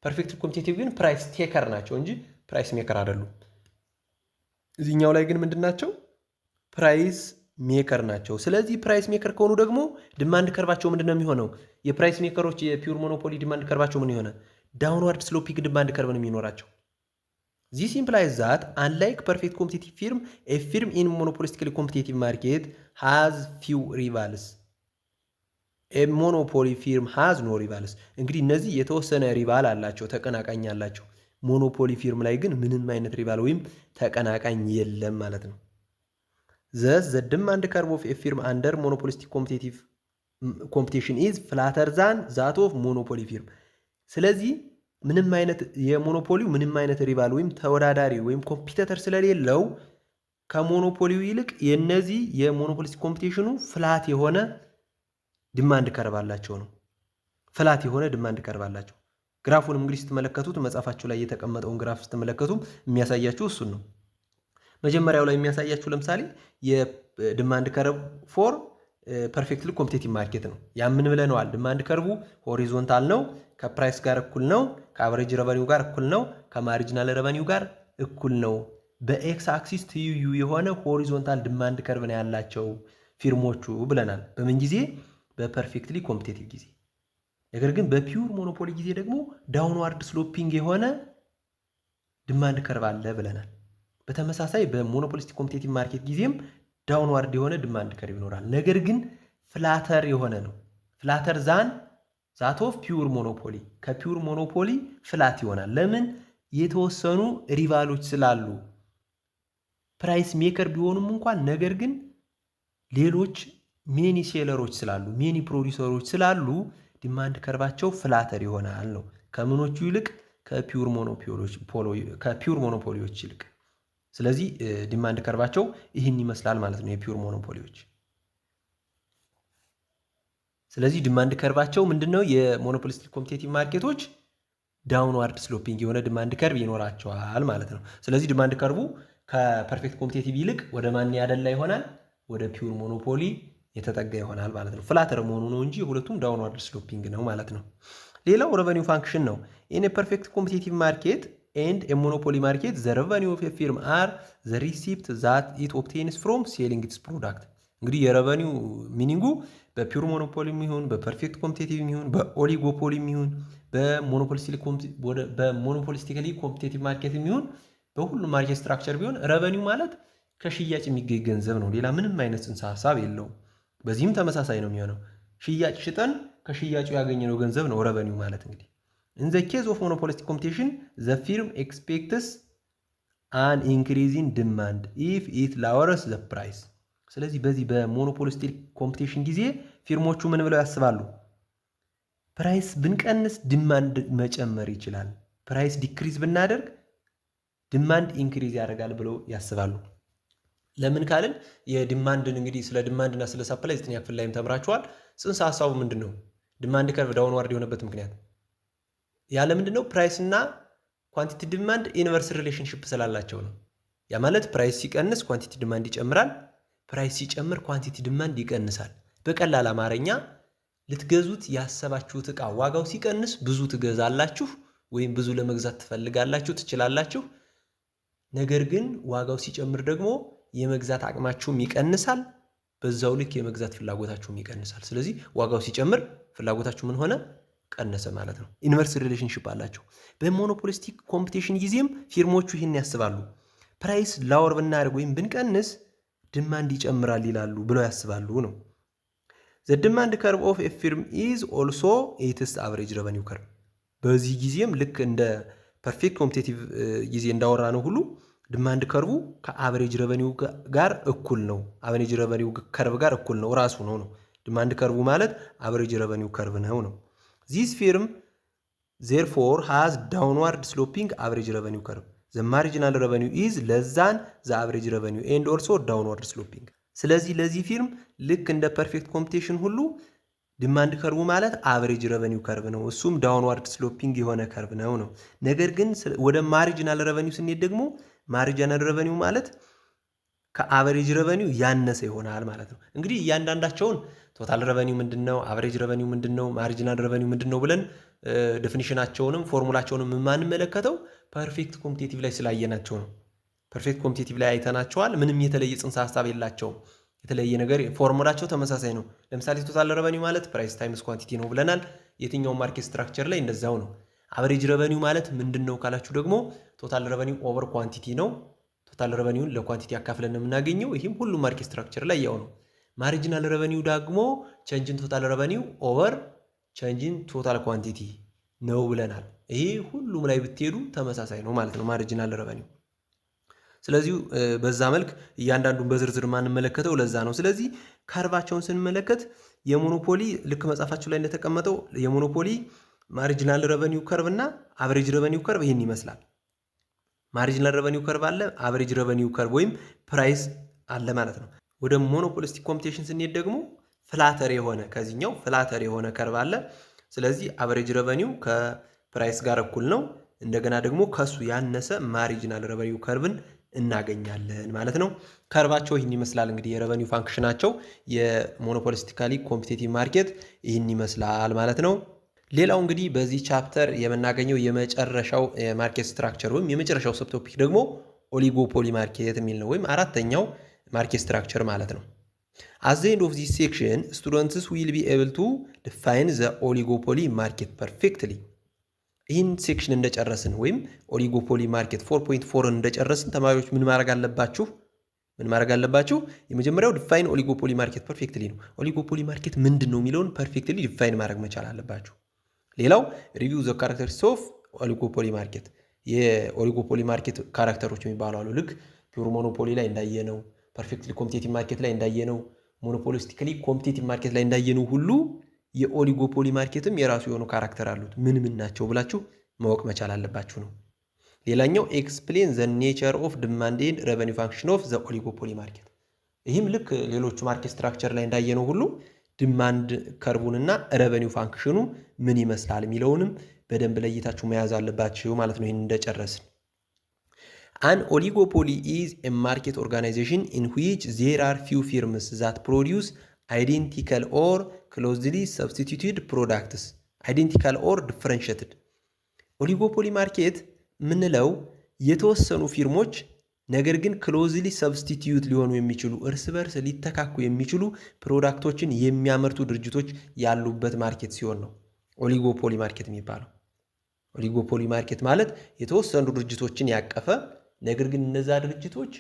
ፐርፌክት ኮምፒቲቲቭ ግን ፕራይስ ቴከር ናቸው እንጂ ፕራይስ ሜከር አይደሉም። እዚህኛው ላይ ግን ምንድን ናቸው? ፕራይስ ሜከር ናቸው። ስለዚህ ፕራይስ ሜከር ከሆኑ ደግሞ ዲማንድ ከርባቸው ምንድን ነው የሚሆነው? የፕራይስ ሜከሮች የፒውር ሞኖፖሊ ዲማንድ ከርባቸው ምን ይሆነ? ዳውንዋርድ ስሎፒንግ ዲማንድ ከርብ ነው የሚኖራቸው። ዚስ ኢምፕላይዝ ዛት አንላይክ ፐርፌክት ኮምፒቲቲቭ ፊርም ኤ ፊርም ኢን ሞኖፖሊስቲካሊ ኮምፒቲቲቭ ማርኬት ሃዝ ፊው ሪቫልስ ኤ ሞኖፖሊ ፊርም ሃዝ ኖ ሪቫልስ። እንግዲህ እነዚህ የተወሰነ ሪቫል አላቸው፣ ተቀናቃኝ አላቸው። ሞኖፖሊ ፊርም ላይ ግን ምንም አይነት ሪቫል ወይም ተቀናቃኝ የለም ማለት ነው። ዘስ ዘ ዲማንድ ከርቭ ኦፍ ኤ ፊርም አንደር ሞኖፖሊስቲክ ኮምፒቲሽን ኢዝ ፍላተር ዛን ዛት ኦፍ ሞኖፖሊ ፊርም። ስለዚህ ምንም አይነት የሞኖፖሊው ምንም አይነት ሪቫል ወይም ተወዳዳሪ ወይም ኮምፒተተር ስለሌለው ከሞኖፖሊው ይልቅ የነዚህ የሞኖፖሊስቲክ ኮምፒቲሽኑ ፍላት የሆነ ዲማንድ ከርቭ አላቸው ነው። ፍላት የሆነ ዲማንድ ከርቭ አላቸው። ግራፉንም እንግዲህ ስትመለከቱት መጽሐፋችሁ ላይ የተቀመጠውን ግራፍ ስትመለከቱ የሚያሳያችሁ እሱን ነው። መጀመሪያው ላይ የሚያሳያችሁ ለምሳሌ የዲማንድ ከርቭ ፎር ፐርፌክትሊ ኮምፒቲቲቭ ማርኬት ነው። ያ ምን ብለነዋል? ዲማንድ ከርቡ ሆሪዞንታል ነው፣ ከፕራይስ ጋር እኩል ነው፣ ከአቨሬጅ ረቨኒው ጋር እኩል ነው፣ ከማርጂናል ረቨኒው ጋር እኩል ነው። በኤክስ አክሲስ ትይዩ የሆነ ሆሪዞንታል ዲማንድ ከርቭ ነው ያላቸው ፊርሞቹ ብለናል። በምን ጊዜ? በፐርፌክትሊ ኮምፒቲቲቭ ጊዜ። ነገር ግን በፒውር ሞኖፖሊ ጊዜ ደግሞ ዳውንዋርድ ስሎፒንግ የሆነ ዲማንድ ከርቭ አለ ብለናል። በተመሳሳይ በሞኖፖሊስቲክ ኮምፒቲቲቭ ማርኬት ጊዜም ዳውንዋርድ የሆነ ዲማንድ ከርቭ ይኖራል። ነገር ግን ፍላተር የሆነ ነው። ፍላተር ዛን ዛት ኦፍ ፒውር ሞኖፖሊ፣ ከፒውር ሞኖፖሊ ፍላት ይሆናል። ለምን? የተወሰኑ ሪቫሎች ስላሉ ፕራይስ ሜከር ቢሆኑም እንኳን ነገር ግን ሌሎች ሜኒ ሴለሮች ስላሉ ሜኒ ፕሮዲውሰሮች ስላሉ ዲማንድ ከርቫቸው ፍላተር ይሆናል ነው። ከምኖቹ ይልቅ ከፒውር ሞኖፖሊዎች ይልቅ። ስለዚህ ዲማንድ ከርቫቸው ይህን ይመስላል ማለት ነው የፒውር ሞኖፖሊዎች። ስለዚህ ዲማንድ ከርቫቸው ምንድነው? የሞኖፖሊስቲክ ኮምፒቲቲቭ ማርኬቶች ዳውንዋርድ ስሎፒንግ የሆነ ዲማንድ ከርቭ ይኖራቸዋል ማለት ነው። ስለዚህ ዲማንድ ከርቡ ከፐርፌክት ኮምፒቲቲቭ ይልቅ ወደ ማን ያደላ ይሆናል? ወደ ፒውር ሞኖፖሊ የተጠጋ ይሆናል ማለት ነው። ፍላተር መሆኑ ነው እንጂ ሁለቱም ዳውንዋርድ ስሎፒንግ ነው ማለት ነው። ሌላው ሬቨኒው ፋንክሽን ነው። ኢን ኤ ፐርፌክት ኮምፒቲቲቭ ማርኬት ኤንድ ኤ ሞኖፖሊ ማርኬት ዘ ሬቨኒው ኦፍ ኤ ፊርም አር ዘ ሪሲፕት ዛት ኢት ኦብቴንስ ፍሮም ሴሊንግ ኢትስ ፕሮዳክት። እንግዲህ የረቨኒው ሚኒንጉ በፒውር ሞኖፖሊም ይሁን በፐርፌክት ኮምፒቲቲቭ ይሁን በኦሊጎፖሊም ይሁን በሞኖፖሊስቲካሊ ኮምፒቲቲቭ ማርኬት ይሁን በሁሉም ማርኬት ስትራክቸር ቢሆን ረቨኒው ማለት ከሽያጭ የሚገኝ ገንዘብ ነው። ሌላ ምንም አይነት ጽንሰ ሀሳብ የለውም። በዚህም ተመሳሳይ ነው የሚሆነው። ሽያጭ ሽጠን ከሽያጩ ያገኘነው ገንዘብ ነው ረቨኒው ማለት። እንግዲህ in the case of monopolistic competition the firm expects an increase in demand if it lowers the price። ስለዚህ በዚህ በሞኖፖሊስቲክ ኮምፒቲሽን ጊዜ ፊርሞቹ ምን ብለው ያስባሉ? ፕራይስ ብንቀንስ ዲማንድ መጨመር ይችላል፣ ፕራይስ ዲክሪዝ ብናደርግ ዲማንድ ኢንክሪዝ ያደርጋል ብለው ያስባሉ። ለምን ካልን የዲማንድን እንግዲህ ስለ ዲማንድና ስለ ሰፕላይ 9ኛ ክፍል ላይም ተምራችኋል። ጽንሰ ሐሳቡ ምንድነው? ዲማንድ ከርቭ ዳውንዋርድ የሆነበት ምክንያት ያለ ምንድነው? ፕራይስ እና ኳንቲቲ ዲማንድ ኢንቨርስ ሪሌሽንሺፕ ስላላቸው ነው። ያ ማለት ፕራይስ ሲቀንስ ኳንቲቲ ዲማንድ ይጨምራል፣ ፕራይስ ሲጨምር ኳንቲቲ ዲማንድ ይቀንሳል። በቀላል አማርኛ ልትገዙት ያሰባችሁት ዕቃ ዋጋው ሲቀንስ ብዙ ትገዛላችሁ ወይም ብዙ ለመግዛት ትፈልጋላችሁ ትችላላችሁ። ነገር ግን ዋጋው ሲጨምር ደግሞ የመግዛት አቅማችሁም ይቀንሳል፣ በዛው ልክ የመግዛት ፍላጎታችሁም ይቀንሳል። ስለዚህ ዋጋው ሲጨምር ፍላጎታችሁ ምን ሆነ? ቀነሰ ማለት ነው። ኢንቨርስ ሪሌሽንሺፕ አላቸው። በሞኖፖሊስቲክ ኮምፒቲሽን ጊዜም ፊርሞቹ ይህን ያስባሉ። ፕራይስ ላወር ብናደርግ ወይም ብንቀንስ ዲማንድ ይጨምራል ይላሉ ብለው ያስባሉ ነው። the demand curve of a firm is also its average revenue curve። በዚህ ጊዜም ልክ እንደ ፐርፌክት ኮምፒቲቲቭ ጊዜ እንዳወራ ነው ሁሉ ዲማንድ ከርቡ ከአቨሬጅ ረቨኒው ጋር እኩል ነው። አቨሬጅ ረቨኒው ከርቭ ጋር እኩል ነው፣ ራሱ ነው። ዲማንድ ከርቡ ማለት አቨሬጅ ረቨኒው ከርቭ ነው። this firm therefore has downward sloping average revenue curve. the marginal revenue is less than the average revenue and also downward sloping። ስለዚህ ለዚህ ፊርም ልክ እንደ ፐርፌክት ኮምፒቲሽን ሁሉ ዲማንድ ከርቡ ማለት አቨሬጅ ረቨኒው ከርቭ ነው፣ እሱም ዳውንዋርድ ስሎፒንግ የሆነ ከርቭ ነው። ነገር ግን ወደ ማርጂናል ረቨኒው ስንሄድ ደግሞ ማርጂናል ረቨኒው ማለት ከአቨሬጅ ረቨኒው ያነሰ ይሆናል ማለት ነው። እንግዲህ እያንዳንዳቸውን ቶታል ረቨኒው ምንድነው፣ አቨሬጅ ረቨኒው ምንድነው፣ ማርጂናል ረቨኒው ምንድነው ብለን ዴፊኒሽናቸውንም ፎርሙላቸውንም የማንመለከተው ፐርፌክት ኮምፒቲቲቭ ላይ ስላየናቸው ነው። ፐርፌክት ኮምፒቲቲቭ ላይ አይተናቸዋል። ምንም የተለየ ጽንሰ ሐሳብ የላቸውም። የተለየ ነገር ፎርሙላቸው ተመሳሳይ ነው። ለምሳሌ ቶታል ረቨኒው ማለት ፕራይስ ታይምስ ኳንቲቲ ነው ብለናል። የትኛው ማርኬት ስትራክቸር ላይ እንደዛው ነው። አቨሬጅ ረቨኒው ማለት ምንድነው ካላችሁ ደግሞ ቶታል ረቨኒው ኦቨር ኳንቲቲ ነው። ቶታል ረቨኒውን ለኳንቲቲ አካፍለን የምናገኘው፣ ይህም ሁሉም ማርኬት ስትራክቸር ላይ ያው ነው። ማርጂናል ረቨኒው ደግሞ ቼንጅን ቶታል ረቨኒው ኦቨር ቼንጅን ቶታል ኳንቲቲ ነው ብለናል። ይሄ ሁሉም ላይ ብትሄዱ ተመሳሳይ ነው ማለት ነው ማርጂናል ረቨኒው። ስለዚህ በዛ መልክ እያንዳንዱን በዝርዝር ማንመለከተው ለዛ ነው። ስለዚህ ካርቫቸውን ስንመለከት የሞኖፖሊ ልክ መጻፋቸው ላይ እንደተቀመጠው የሞኖፖሊ ማርጂናል ረቨኒው ከርቭ እና አቨሬጅ ረቨኒው ከርቭ ይህን ይመስላል። ማርጂናል ረቨኒው ከርቭ አለ፣ አቨሬጅ ረቨኒው ከርቭ ወይም ፕራይስ አለ ማለት ነው። ወደ ሞኖፖሊስቲክ ኮምፒቲሽን ስንሄድ ደግሞ ፍላተር የሆነ ከዚህኛው ፍላተር የሆነ ከርቭ አለ። ስለዚህ አቨሬጅ ረቨኒው ከፕራይስ ጋር እኩል ነው። እንደገና ደግሞ ከሱ ያነሰ ማርጂናል ረቨኒው ከርቭን እናገኛለን ማለት ነው። ከርቫቸው ይህን ይመስላል። እንግዲህ የረቨኒው ፋንክሽናቸው የሞኖፖሊስቲካሊ ኮምፒቲቲቭ ማርኬት ይህን ይመስላል ማለት ነው። ሌላው እንግዲህ በዚህ ቻፕተር የምናገኘው የመጨረሻው ማርኬት ስትራክቸር ወይም የመጨረሻው ሰብቶፒክ ደግሞ ኦሊጎፖሊ ማርኬት የሚል ነው፣ ወይም አራተኛው ማርኬት ስትራክቸር ማለት ነው። at the end of this section students will be able to define the oligopoly market perfectly። ይህን ሴክሽን እንደጨረስን ወይም ኦሊጎፖሊ ማርኬት 4.4 እንደጨረስን ተማሪዎች ምን ማድረግ አለባችሁ? የመጀመሪያው ዲፋይን ኦሊጎፖሊ ማርኬት ፐርፌክትሊ ነው። ኦሊጎፖሊ ማርኬት ምንድን ነው የሚለውን ፐርፌክትሊ ዲፋይን ማድረግ መቻል አለባችሁ። ሌላው ሪቪው ዘ ካራክተሪስቲክስ ኦፍ ኦሊጎፖሊ ማርኬት፣ የኦሊጎፖሊ ማርኬት ካራክተሮች የሚባሉ አሉ። ልክ ፒውር ሞኖፖሊ ላይ እንዳየነው፣ ፐርፌክትሊ ኮምፒቲቲቭ ማርኬት ላይ እንዳየነው፣ ሞኖፖሊስቲካሊ ኮምፒቲቲቭ ማርኬት ላይ እንዳየነው ሁሉ የኦሊጎፖሊ ማርኬትም የራሱ የሆኑ ካራክተር አሉት። ምን ናቸው ብላችሁ ማወቅ መቻል አለባችሁ ነው። ሌላኛው ኤክስፕሌን ዘ ኔቸር ኦፍ ዲማንድ ኤንድ ረቨኒው ፋንክሽን ኦፍ ዘ ኦሊጎፖሊ ማርኬት። ይህም ልክ ሌሎቹ ማርኬት ስትራክቸር ላይ እንዳየነው ሁሉ ዲማንድ ከርቡንና ረቨኒው ፋንክሽኑ ምን ይመስላል የሚለውንም በደንብ ለይታችሁ መያዝ አለባችሁ ማለት ነው። ይህን እንደጨረስን an oligopoly is a market organization in which there are few firms that produce identical or closely substituted products, identical or differentiated። ኦሊጎፖሊ ማርኬት ምንለው የተወሰኑ ፊርሞች ነገር ግን ክሎዝሊ ሰብስቲትዩት ሊሆኑ የሚችሉ እርስ በርስ ሊተካኩ የሚችሉ ፕሮዳክቶችን የሚያመርቱ ድርጅቶች ያሉበት ማርኬት ሲሆን ነው ኦሊጎፖሊ ማርኬት የሚባለው። ኦሊጎፖሊ ማርኬት ማለት የተወሰኑ ድርጅቶችን ያቀፈ ነገር ግን እነዛ ድርጅቶች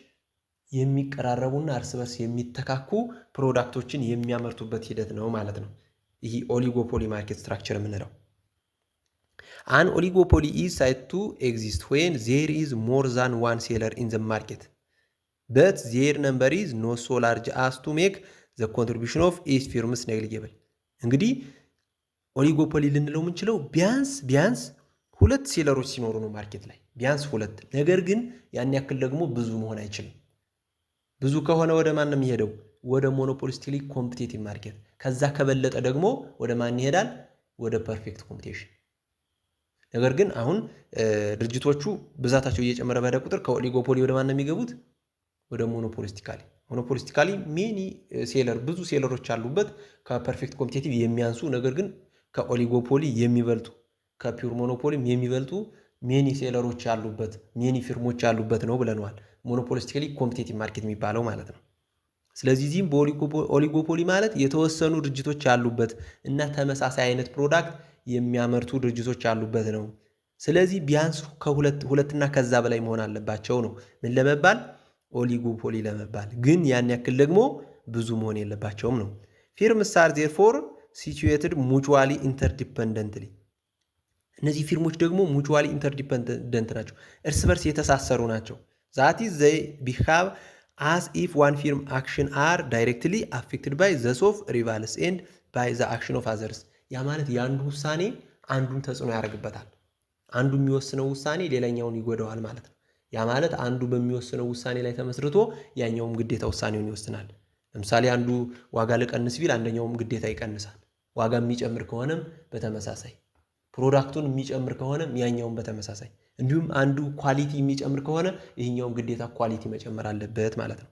የሚቀራረቡና እርስ በርስ የሚተካኩ ፕሮዳክቶችን የሚያመርቱበት ሂደት ነው ማለት ነው ይህ ኦሊጎፖሊ ማርኬት ስትራክቸር የምንለው። አን ኦሊጎፖሊ ኢዝ ሳይድ ቱ ኤግዚስት ዌን ዜር ኢዝ ሞር ዛን ዋን ሴለር ኢን ዘ ማርኬት በት ዜር ነምበር ኢዝ ኖት ሶ ላርጅ አስ ቱ ሜክ ዘ ኮንትሪቢሽን ኦፍ ኢች ፊርምስ ኔግሊጀብል። እንግዲህ ኦሊጎፖሊ ልንለው የምንችለው ቢያንስ ሁለት ሴለሮች ሲኖሩ ነው ማርኬት ላይ ቢያንስ ሁለት። ነገር ግን ያን ያክል ደግሞ ብዙ መሆን አይችልም። ብዙ ከሆነ ወደ ማን ነው የሚሄደው? ወደ ሞኖፖሊስቲክሊ ኮምፒቲቲቭ ማርኬት። ከዛ ከበለጠ ደግሞ ወደ ማን ይሄዳል? ወደ ፐርፌክት ኮምፒቲሽን። ነገር ግን አሁን ድርጅቶቹ ብዛታቸው እየጨመረ በሄደ ቁጥር ከኦሊጎፖሊ ወደ ማን ነው የሚገቡት? ወደ ሞኖፖሊስቲካሊ ሜኒ ሴለር ብዙ ሴለሮች ያሉበት ከፐርፌክት ኮምፒቲቲቭ የሚያንሱ ነገር ግን ከኦሊጎፖሊ የሚበልጡ ከፒውር ሞኖፖሊም የሚበልጡ ሜኒ ሴለሮች ያሉበት ሜኒ ፊርሞች ያሉበት ነው ብለነዋል። ሞኖፖሊስቲካሊ ኮምፒቲቲቭ ማርኬት የሚባለው ማለት ነው። ስለዚህ እዚህም በኦሊጎፖሊ ማለት የተወሰኑ ድርጅቶች ያሉበት እና ተመሳሳይ አይነት ፕሮዳክት የሚያመርቱ ድርጅቶች ያሉበት ነው። ስለዚህ ቢያንስ ከሁለትና ከዛ በላይ መሆን አለባቸው ነው ምን ለመባል? ኦሊጎፖሊ ለመባል። ግን ያን ያክል ደግሞ ብዙ መሆን የለባቸውም ነው። ፊርምስ አር ዜርፎር ሲቹዌትድ ሙቹዋሊ ኢንተርዲፐንደንትሊ። እነዚህ ፊርሞች ደግሞ ሙቹዋሊ ኢንተርዲፐንደንት ናቸው፣ እርስ በርስ የተሳሰሩ ናቸው። ዛት ኢዝ ዘይ ቢሃቭ አስ ኢፍ ዋን ፊርም አክሽን አር ዳይሬክትሊ አፌክትድ ባይ ዘስ ኦፍ ሪቫልስ ኤንድ ባይ ዘ አክሽን ኦፍ አዘርስ። ያ ማለት የአንዱ ውሳኔ አንዱን ተጽዕኖ ያደርግበታል። አንዱ የሚወስነው ውሳኔ ሌላኛውን ይጎዳዋል ማለት ነው። ያ ማለት አንዱ በሚወስነው ውሳኔ ላይ ተመስርቶ ያኛውም ግዴታ ውሳኔውን ይወስናል። ለምሳሌ አንዱ ዋጋ ልቀንስ ቢል አንደኛውም ግዴታ ይቀንሳል። ዋጋ የሚጨምር ከሆነም በተመሳሳይ፣ ፕሮዳክቱን የሚጨምር ከሆነም ያኛውም በተመሳሳይ፣ እንዲሁም አንዱ ኳሊቲ የሚጨምር ከሆነ ይህኛውም ግዴታ ኳሊቲ መጨመር አለበት ማለት ነው።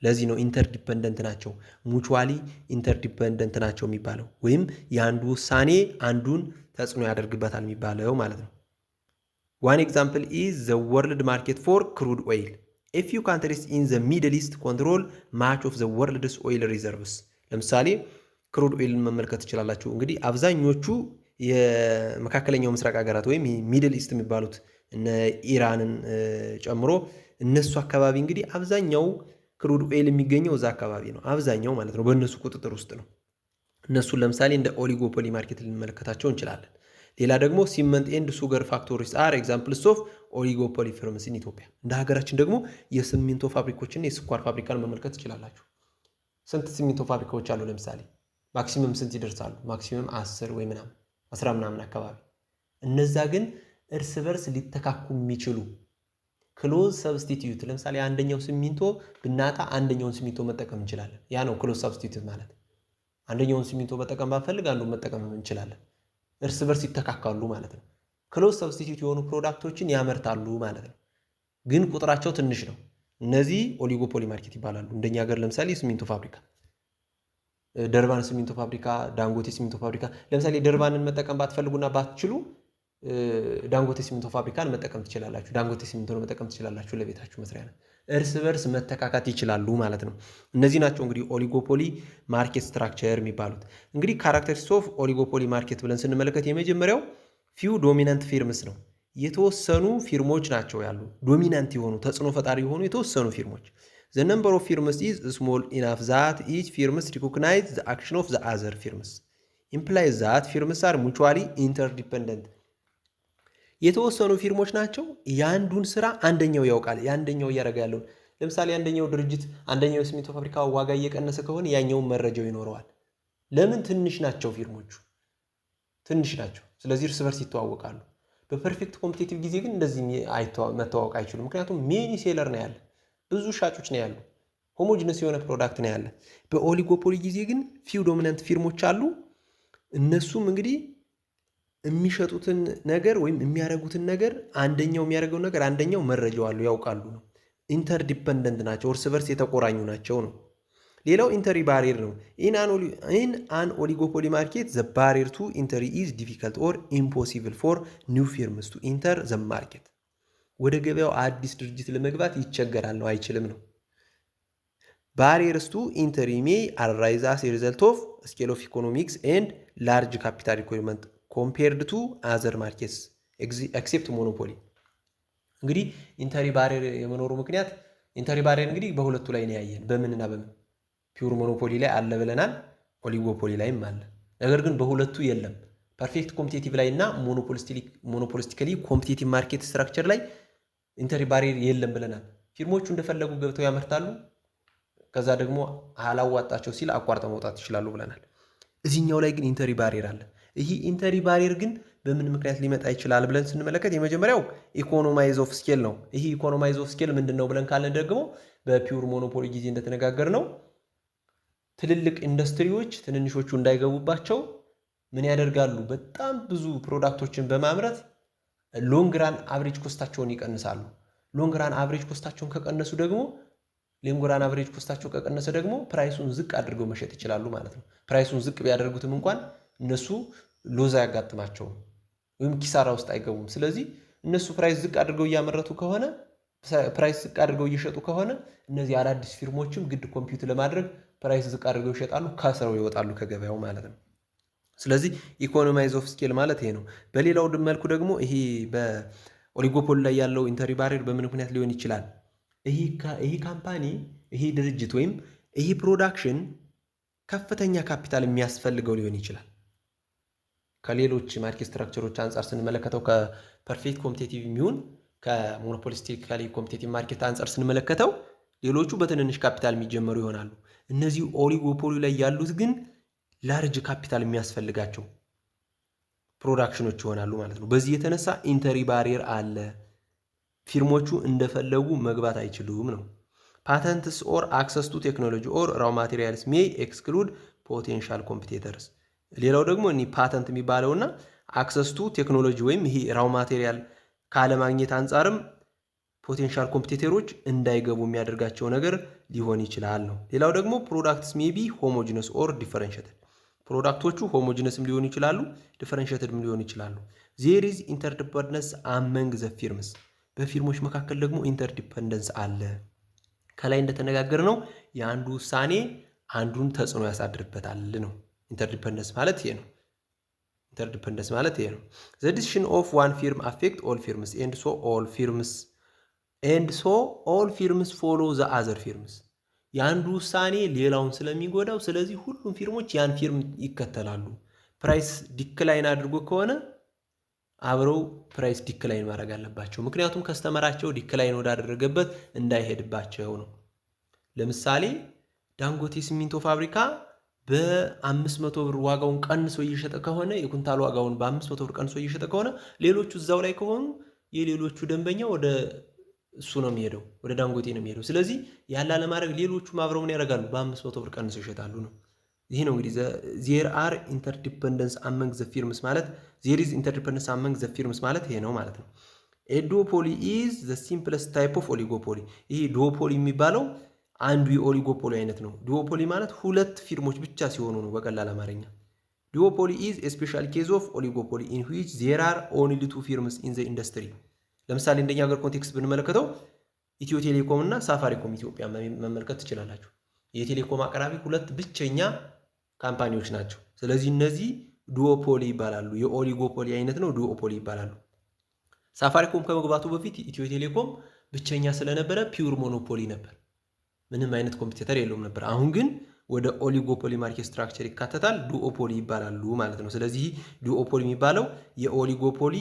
ለዚህ ነው ኢንተርዲፐንደንት ናቸው፣ ሙቹዋሊ ኢንተርዲፐንደንት ናቸው የሚባለው፣ ወይም የአንዱ ውሳኔ አንዱን ተጽዕኖ ያደርግበታል የሚባለው ማለት ነው። ዋን ኤግዛምፕል ኢዝ ዘ ወርልድ ማርኬት ፎር ክሩድ ኦይል። ኤ ፊው ካንትሪስ ኢን ዘ ሚድል ኢስት ኮንትሮል ማች ኦፍ ዘ ወርልድስ ኦይል ሪዘርቭስ። ለምሳሌ ክሩድ ኦይልን መመልከት ትችላላችሁ። እንግዲህ አብዛኞቹ የመካከለኛው ምስራቅ ሀገራት ወይም ሚድል ኢስት የሚባሉት እነ ኢራንን ጨምሮ እነሱ አካባቢ እንግዲህ አብዛኛው ክሩድ ኦይል የሚገኘው እዛ አካባቢ ነው፣ አብዛኛው ማለት ነው፣ በእነሱ ቁጥጥር ውስጥ ነው። እነሱን ለምሳሌ እንደ ኦሊጎፖሊ ማርኬት ልንመለከታቸው እንችላለን። ሌላ ደግሞ ሲመንት ኤንድ ሱገር ፋክቶሪስ አር ኤግዛምፕልስ ኦፍ ኦሊጎፖሊ ፊርምስ ኢን ኢትዮጵያ። እንደ ሀገራችን ደግሞ የሲሚንቶ ፋብሪካዎችና የስኳር ፋብሪካን መመልከት ትችላላችሁ። ስንት ሲሚንቶ ፋብሪካዎች አሉ? ለምሳሌ ማክሲመም ስንት ይደርሳሉ? ማክሲመም 10 ወይ ምናምን 10 ምናምን አካባቢ። እነዛ ግን እርስ በርስ ሊተካኩ የሚችሉ ክሎዝ ሰብስቲትዩት። ለምሳሌ አንደኛው ሲሚንቶ ብናጣ አንደኛውን ሲሚንቶ መጠቀም እንችላለን። ያ ነው ክሎዝ ሰብስቲትዩት ማለት። አንደኛውን ሲሚንቶ መጠቀም ባንፈልግ አንዱን መጠቀም እንችላለን። እርስ በርስ ይተካካሉ ማለት ነው። ክሎዝ ሰብስቲትዩት የሆኑ ፕሮዳክቶችን ያመርታሉ ማለት ነው። ግን ቁጥራቸው ትንሽ ነው። እነዚህ ኦሊጎፖሊ ማርኬት ይባላሉ። እንደኛ ሀገር ለምሳሌ ሲሚንቶ ፋብሪካ፣ ደርባን ሲሚንቶ ፋብሪካ፣ ዳንጎቴ ሲሚንቶ ፋብሪካ። ለምሳሌ ደርባንን መጠቀም ባትፈልጉና ባትችሉ ዳንጎቴ ሲሚንቶ ፋብሪካን መጠቀም ትችላላችሁ። ዳንጎቴ ሲሚንቶን መጠቀም ትችላላችሁ ለቤታችሁ መስሪያ ነው። እርስ በርስ መተካካት ይችላሉ ማለት ነው። እነዚህ ናቸው እንግዲህ ኦሊጎፖሊ ማርኬት ስትራክቸር የሚባሉት። እንግዲህ ካራክተሪስቲክስ ኦፍ ኦሊጎፖሊ ማርኬት ብለን ስንመለከት የመጀመሪያው ፊው ዶሚናንት ፊርምስ ነው። የተወሰኑ ፊርሞች ናቸው ያሉ፣ ዶሚናንት የሆኑ ተጽዕኖ ፈጣሪ የሆኑ የተወሰኑ ፊርሞች። ዘ ነምበር ኦፍ ፊርምስ ኢዝ ስሞል ኢናፍ ዛት ኢች ፊርምስ ሪኮግናይዝ ዘ አክሽን ኦፍ ዘ አዘር ፊርምስ ኢምፕላይዝ ዛት ፊርምስ አር ሙቹዋሊ ኢንተርዲፐንደንት። የተወሰኑ ፊርሞች ናቸው። የአንዱን ስራ አንደኛው ያውቃል፣ የአንደኛው እያደረገ ያለውን። ለምሳሌ አንደኛው ድርጅት አንደኛው የሲሚንቶ ፋብሪካ ዋጋ እየቀነሰ ከሆነ ያኛውን መረጃው ይኖረዋል። ለምን? ትንሽ ናቸው ፊርሞቹ፣ ትንሽ ናቸው። ስለዚህ እርስ በርስ ይተዋወቃሉ። በፐርፌክት ኮምፒቲቲቭ ጊዜ ግን እንደዚህ መተዋወቅ አይችሉም። ምክንያቱም ሜኒ ሴለር ነው ያለ፣ ብዙ ሻጮች ነው ያሉ፣ ሆሞጂነስ የሆነ ፕሮዳክት ነው ያለ። በኦሊጎፖሊ ጊዜ ግን ፊው ዶሚናንት ፊርሞች አሉ። እነሱም እንግዲህ የሚሸጡትን ነገር ወይም የሚያደርጉትን ነገር አንደኛው የሚያደርገው ነገር አንደኛው መረጃው አሉ፣ ያውቃሉ ነው። ኢንተርዲፐንደንት ናቸው፣ እርስ በርስ የተቆራኙ ናቸው ነው። ሌላው ኢንተሪ ባሪየር ነው። ኢን አን ኦሊጎፖሊ ማርኬት ዘ ባሪየር ቱ ኢንተሪ ኢዝ ዲፊካልት ኦር ኢምፖሲብል ፎር ኒው ፊርምስ ቱ ኢንተር ዘ ማርኬት ወደ ገበያው አዲስ ድርጅት ለመግባት ይቸገራል ነው፣ አይችልም ነው። ባሪየርስ ቱ ኢንተሪ ሜይ አራይዝ አስ ሪዘልት ኦፍ ስኬል ኦፍ ኢኮኖሚክስ ኤንድ ላርጅ ካፒታል ሪኳየርመንት ኮምፔርድ ቱ አዘር ማርኬትስ ኤክሴፕት ሞኖፖሊ። እንግዲህ ኢንተሪ ባሪየር የመኖሩ ምክንያት ኢንተሪ ባሪየር እንግዲህ በሁለቱ ላይ ነው ያየን። በምንና በምን? ፒውር ሞኖፖሊ ላይ አለ ብለናል፣ ኦሊጎፖሊ ላይም አለ። ነገር ግን በሁለቱ የለም። ፐርፌክት ኮምፒቴቲቭ ላይ እና ሞኖፖሊስቲካሊ ኮምፒቴቲቭ ማርኬት ስትራክቸር ላይ ኢንተሪ ባሪየር የለም ብለናል። ፊርሞቹ እንደፈለጉ ገብተው ያመርታሉ፣ ከዛ ደግሞ አላዋጣቸው ሲል አቋርጠው መውጣት ይችላሉ ብለናል። እዚህኛው ላይ ግን ኢንተሪ ባሪየር አለ። ይህ ኢንተሪ ባሪየር ግን በምን ምክንያት ሊመጣ ይችላል ብለን ስንመለከት የመጀመሪያው ኢኮኖማይዝ ኦፍ ስኬል ነው። ይህ ኢኮኖማይዝ ኦፍ ስኬል ምንድን ነው ብለን ካለን ደግሞ በፒውር ሞኖፖሊ ጊዜ እንደተነጋገር ነው ትልልቅ ኢንዱስትሪዎች ትንንሾቹ እንዳይገቡባቸው ምን ያደርጋሉ? በጣም ብዙ ፕሮዳክቶችን በማምረት ሎንግ ራን አቨሬጅ ኮስታቸውን ይቀንሳሉ። ሎንግ ራን አቨሬጅ ኮስታቸውን ከቀነሱ ደግሞ ሎንግ ራን አቨሬጅ ኮስታቸው ከቀነሰ ደግሞ ፕራይሱን ዝቅ አድርገው መሸጥ ይችላሉ ማለት ነው። ፕራይሱን ዝቅ ቢያደርጉትም እንኳን እነሱ ሎዝ አያጋጥማቸውም ወይም ኪሳራ ውስጥ አይገቡም። ስለዚህ እነሱ ፕራይስ ዝቅ አድርገው እያመረቱ ከሆነ ፕራይስ ዝቅ አድርገው እየሸጡ ከሆነ እነዚህ አዳዲስ ፊርሞችም ግድ ኮምፒውት ለማድረግ ፕራይስ ዝቅ አድርገው ይሸጣሉ፣ ከስረው ይወጣሉ ከገበያው ማለት ነው። ስለዚህ ኢኮኖማይዝ ኦፍ ስኬል ማለት ይሄ ነው። በሌላው መልኩ ደግሞ ይሄ በኦሊጎፖሊ ላይ ያለው ኢንተሪ ባሪየር በምን ምክንያት ሊሆን ይችላል? ይሄ ካምፓኒ ይሄ ድርጅት ወይም ይሄ ፕሮዳክሽን ከፍተኛ ካፒታል የሚያስፈልገው ሊሆን ይችላል። ከሌሎች ማርኬት ስትራክቸሮች አንጻር ስንመለከተው ከፐርፌክት ኮምፒቴቲቭ የሚሆን ከሞኖፖሊስቲካሊ ኮምፒቴቲቭ ማርኬት አንጻር ስንመለከተው ሌሎቹ በትንንሽ ካፒታል የሚጀመሩ ይሆናሉ። እነዚህ ኦሊጎፖሊ ላይ ያሉት ግን ላርጅ ካፒታል የሚያስፈልጋቸው ፕሮዳክሽኖች ይሆናሉ ማለት ነው። በዚህ የተነሳ ኢንተሪ ባሪየር አለ። ፊርሞቹ እንደፈለጉ መግባት አይችሉም ነው። ፓተንትስ ኦር አክሰስ ቱ ቴክኖሎጂ ኦር ራው ማቴሪያልስ ሜይ ኤክስክሉድ ፖቴንሻል ኮምፒቴተርስ። ሌላው ደግሞ እኒ ፓተንት የሚባለውና አክሰስ ቱ ቴክኖሎጂ ወይም ይሄ ራው ማቴሪያል ካለማግኘት አንጻርም ፖቴንሻል ኮምፒቴተሮች እንዳይገቡ የሚያደርጋቸው ነገር ሊሆን ይችላል ነው። ሌላው ደግሞ ፕሮዳክትስ ሜይ ቢ ሆሞጂነስ ኦር ዲፈረንሽትድ። ፕሮዳክቶቹ ሆሞጂነስም ሊሆኑ ይችላሉ፣ ዲፈረንሽትድም ሊሆኑ ይችላሉ። ዜር ኢዝ ኢንተርዲፐንደንስ አመንግ ዘ ፊርምስ። በፊርሞች መካከል ደግሞ ኢንተርዲፐንደንስ አለ። ከላይ እንደተነጋገር ነው የአንዱ ውሳኔ አንዱን ተጽዕኖ ያሳድርበታል ነው። ኢንተርዲፐንደንስ ማለት ይሄ ነው። ኢንተርዲፐንደንስ ማለት ይሄ ነው። ዘ ዲሲሽን ኦፍ ዋን ፊርም አፌክት ኦል ፊርምስ ኤንድ ሶ ኦል ፊርምስ ፎሎ ዘ አዘር ፊርምስ። የአንዱ ውሳኔ ሌላውን ስለሚጎዳው ስለዚህ ሁሉም ፊርሞች ያን ፊርም ይከተላሉ። ፕራይስ ዲክላይን አድርጎ ከሆነ አብረው ፕራይስ ዲክላይን ማድረግ አለባቸው። ምክንያቱም ከስተመራቸው ዲክላይን ወዳደረገበት እንዳይሄድባቸው ነው። ለምሳሌ ዳንጎቴ ሲሚንቶ ፋብሪካ በ500 ብር ዋጋውን ቀንሶ እየሸጠ ከሆነ የኩንታል ዋጋውን በ500 ብር ቀንሶ እየሸጠ ከሆነ ሌሎቹ እዛው ላይ ከሆኑ የሌሎቹ ደንበኛ ወደ እሱ ነው የሚሄደው፣ ወደ ዳንጎቴ ነው የሚሄደው። ስለዚህ ያላ ለማድረግ ሌሎቹ አብረው ምን ያደርጋሉ? በ500 ብር ቀንሶ ይሸጣሉ ነው። ይህ ነው እንግዲህ ዜር አር ኢንተርዲፐንደንስ አመንግ ዘ ፊርምስ ማለት ዜር ኢዝ ኢንተርዲፐንደንስ አመንግ ዘ ፊርምስ ማለት ይሄ ነው ማለት ነው። ዱኦፖሊ ኢዝ ዘ ሲምፕለስት ታይፕ ኦፍ ኦሊጎፖሊ። ይህ ዱኦፖሊ የሚባለው አንዱ የኦሊጎፖሊ አይነት ነው። ዱኦፖሊ ማለት ሁለት ፊርሞች ብቻ ሲሆኑ ነው በቀላል አማርኛ። ዱኦፖሊ ኢዝ ኤ ስፔሻል ኬዝ ኦፍ ኦሊጎፖሊ ኢን ዊች ዜር አር ኦንሊ ቱ ፊርምስ ኢን ዘ ኢንዱስትሪ። ለምሳሌ እንደኛ ሀገር ኮንቴክስት ብንመለከተው ኢትዮ ቴሌኮም እና ሳፋሪኮም ኢትዮጵያ መመልከት ትችላላችሁ። የቴሌኮም አቅራቢ ሁለት ብቸኛ ካምፓኒዎች ናቸው። ስለዚህ እነዚህ ዱኦፖሊ ይባላሉ። የኦሊጎፖሊ አይነት ነው፣ ዱኦፖሊ ይባላሉ። ሳፋሪኮም ከመግባቱ በፊት ኢትዮ ቴሌኮም ብቸኛ ስለነበረ ፒውር ሞኖፖሊ ነበር፣ ምንም አይነት ኮምፒውተር የለውም ነበር። አሁን ግን ወደ ኦሊጎፖሊ ማርኬት ስትራክቸር ይካተታል፣ ዱኦፖሊ ይባላሉ ማለት ነው። ስለዚህ ዱኦፖሊ የሚባለው የኦሊጎፖሊ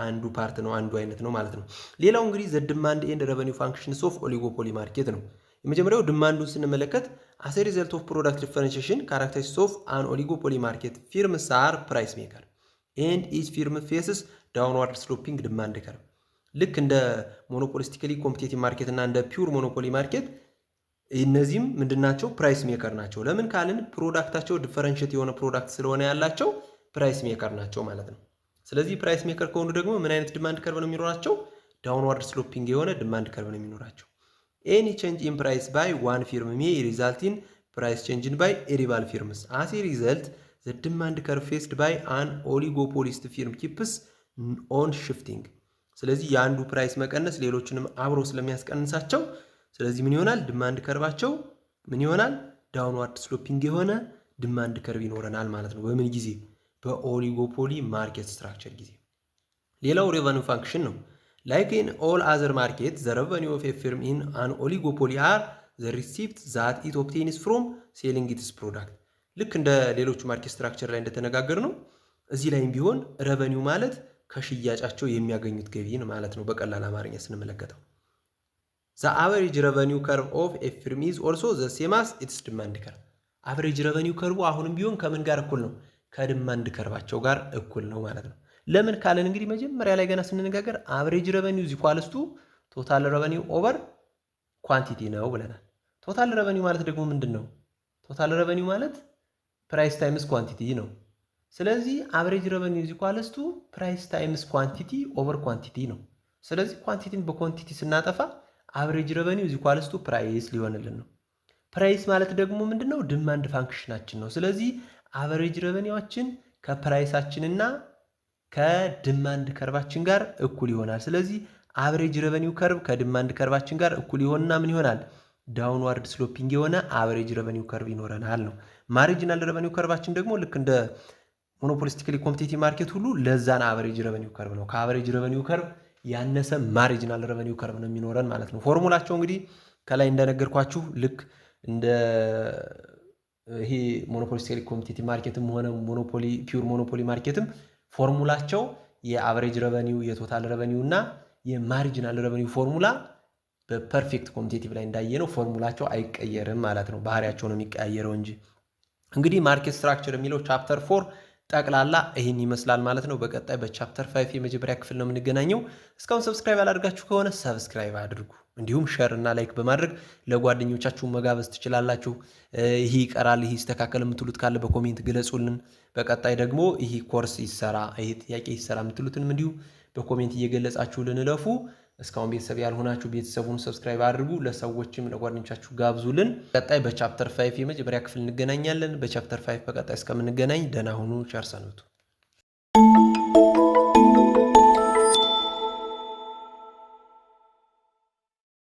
አንዱ ፓርት ነው፣ አንዱ አይነት ነው ማለት ነው። ሌላው እንግዲህ ዘ ዲማንድ ኤንድ ሬቨኒው ፋንክሽንስ ኦፍ ኦሊጎፖሊ ማርኬት ነው። የመጀመሪያው ዲማንዱን ስንመለከት አስ ኤ ሪዘልት ኦፍ ፕሮዳክት ዲፈረንሺዬሽን ካራክተሪስቲክስ ኦፍ አን ኦሊጎፖሊ ማርኬት ፊርምስ አር ፕራይስ ሜከር ኤንድ ኢች ፊርም ፌስስ ዳውንዋርድ ስሎፒንግ ዲማንድ ከርቭ። ልክ እንደ ሞኖፖሊስቲካሊ ኮምፒቴቲቭ ማርኬት እና እንደ ፒውር ሞኖፖሊ ማርኬት እነዚህም ምንድናቸው? ፕራይስ ሜከር ናቸው። ለምን ካልን ፕሮዳክታቸው ዲፈረንሺየት የሆነ ፕሮዳክት ስለሆነ ያላቸው ፕራይስ ሜከር ናቸው ማለት ነው። ስለዚህ ፕራይስ ሜከር ከሆኑ ደግሞ ምን አይነት ዲማንድ ከርቭ ነው የሚኖራቸው? ዳውንዋርድ ስሎፒንግ የሆነ ዲማንድ ከርቭ ነው የሚኖራቸው። ኤኒ ቼንጅ ኢን ፕራይስ ባይ ዋን ፊርም ሜይ ሪዛልት ኢን ፕራይስ ቼንጅን ባይ ኤሪቫል ፊርምስ አስ ኤ ሪዘልት ዘ ዲማንድ ከርቭ ፌስድ ባይ አን ኦሊጎፖሊስት ፊርም ኪፕስ ኦን ሽፍቲንግ። ስለዚህ የአንዱ ፕራይስ መቀነስ ሌሎችንም አብሮ ስለሚያስቀንሳቸው ስለዚህ ምን ይሆናል? ዲማንድ ከርባቸው ምን ይሆናል? ዳውንዋርድ ስሎፒንግ የሆነ ዲማንድ ከርብ ይኖረናል ማለት ነው። በምን ጊዜ? በኦሊጎፖሊ ማርኬት ስትራክቸር ጊዜ። ሌላው ሬቨኒው ፋንክሽን ነው። ላይክ ኢን ኦል አዘር ማርኬት ዘ ሬቨኒው ኦፍ ኤ ፊርም ኢን አን ኦሊጎፖሊ አር ዘ ሪሲፕት ዛት ኢት ኦብቴንስ ፍሮም ሴሊንግ ኢትስ ፕሮዳክት። ልክ እንደ ሌሎቹ ማርኬት ስትራክቸር ላይ እንደተነጋገር ነው እዚህ ላይም ቢሆን ሬቨኒው ማለት ከሽያጫቸው የሚያገኙት ገቢን ማለት ነው። በቀላል አማርኛ ስንመለከተው ዘ አቨሬጅ ሬቨኒው ከርቭ ኦፍ ኤ ፊርም ኢዝ ኦልሶ ዘ ሴም አስ ኢትስ ዲማንድ ከርቭ። አቨሬጅ ሬቨኒው ከርቡ አሁንም ቢሆን ከምን ጋር እኩል ነው? ከዲማንድ ከርባቸው ጋር እኩል ነው ማለት ነው። ለምን ካለን እንግዲህ መጀመሪያ ላይ ገና ስንነጋገር አቨሬጅ ሬቨኒው ኢዝ ኢኳልስ ቱ ቶታል ሬቨኒው ኦቨር ኳንቲቲ ነው ብለናል። ቶታል ሬቨኒው ማለት ደግሞ ምንድን ነው? ቶታል ሬቨኒው ማለት ፕራይስ ታይምስ ኳንቲቲ ነው። ስለዚህ አቨሬጅ ሬቨኒው ኢዝ ኢኳልስ ቱ ፕራይስ ታይምስ ኳንቲቲ ኦቨር ኳንቲቲ ነው። ስለዚህ ኳንቲቲን በኳንቲቲ ስናጠፋ አቨሬጅ ሬቨኒው ኢዝ ኢኳልስ ቱ ፕራይስ ሊሆንልን ነው። ፕራይስ ማለት ደግሞ ምንድነው? ዲማንድ ፋንክሽናችን ነው። ስለዚህ አቨሬጅ ሬቨኒዋችን ከፕራይሳችንና ከዲማንድ ከርባችን ጋር እኩል ይሆናል። ስለዚህ አቨሬጅ ሬቨኒው ከርብ ከዲማንድ ከርባችን ጋር እኩል ይሆንና ምን ይሆናል? ዳውንዋርድ ስሎፒንግ የሆነ አቨሬጅ ሬቨኒው ከርብ ይኖረናል ነው። ማርጂናል ሬቨኒው ከርባችን ደግሞ ልክ እንደ ሞኖፖሊስቲካሊ ኮምፒቲቲቭ ማርኬት ሁሉ ለዛን አቨሬጅ ሬቨኒው ከርብ ነው። ከአቨሬጅ ሬቨኒው ከርብ ያነሰ ማርጂናል ሬቨኒው ከርብ ነው የሚኖረን ማለት ነው። ፎርሙላቸው እንግዲህ ከላይ እንደነገርኳችሁ ልክ እንደ ይሄ ሞኖፖሊስቲካሊ ኮምፒቲቲቭ ማርኬትም ሆነ ሞኖፖሊ ፒውር ሞኖፖሊ ማርኬትም ፎርሙላቸው የአቨሬጅ ሬቨኒው የቶታል ሬቨኒው እና የማርጂናል ሬቨኒው ፎርሙላ በፐርፌክት ኮምፒቲቲቭ ላይ እንዳየነው ፎርሙላቸው አይቀየርም ማለት ነው። ባህሪያቸው ነው የሚቀያየረው እንጂ። እንግዲህ ማርኬት ስትራክቸር የሚለው ቻፕተር 4 ጠቅላላ ይህን ይመስላል ማለት ነው። በቀጣይ በቻፕተር 5 የመጀመሪያ ክፍል ነው የምንገናኘው። እስካሁን ሰብስክራይብ አላደርጋችሁ ከሆነ ሰብስክራይብ አድርጉ። እንዲሁም ሼር እና ላይክ በማድረግ ለጓደኞቻችሁ መጋበዝ ትችላላችሁ። ይህ ይቀራል፣ ይህ ይስተካከል የምትሉት ካለ በኮሜንት ግለጹልን። በቀጣይ ደግሞ ይህ ኮርስ ይሰራ፣ ይህ ጥያቄ ይሰራ የምትሉትንም እንዲሁ በኮሜንት እየገለጻችሁልን እለፉ። እስካሁን ቤተሰብ ያልሆናችሁ ቤተሰቡን ሰብስክራይብ አድርጉ። ለሰዎችም ለጓደኞቻችሁ ጋብዙልን። ቀጣይ በቻፕተር 5 የመጀመሪያ ክፍል እንገናኛለን። በቻፕተር 5 በቀጣይ እስከምንገናኝ ደህና ሁኑ። ቸር ሰንብቱ።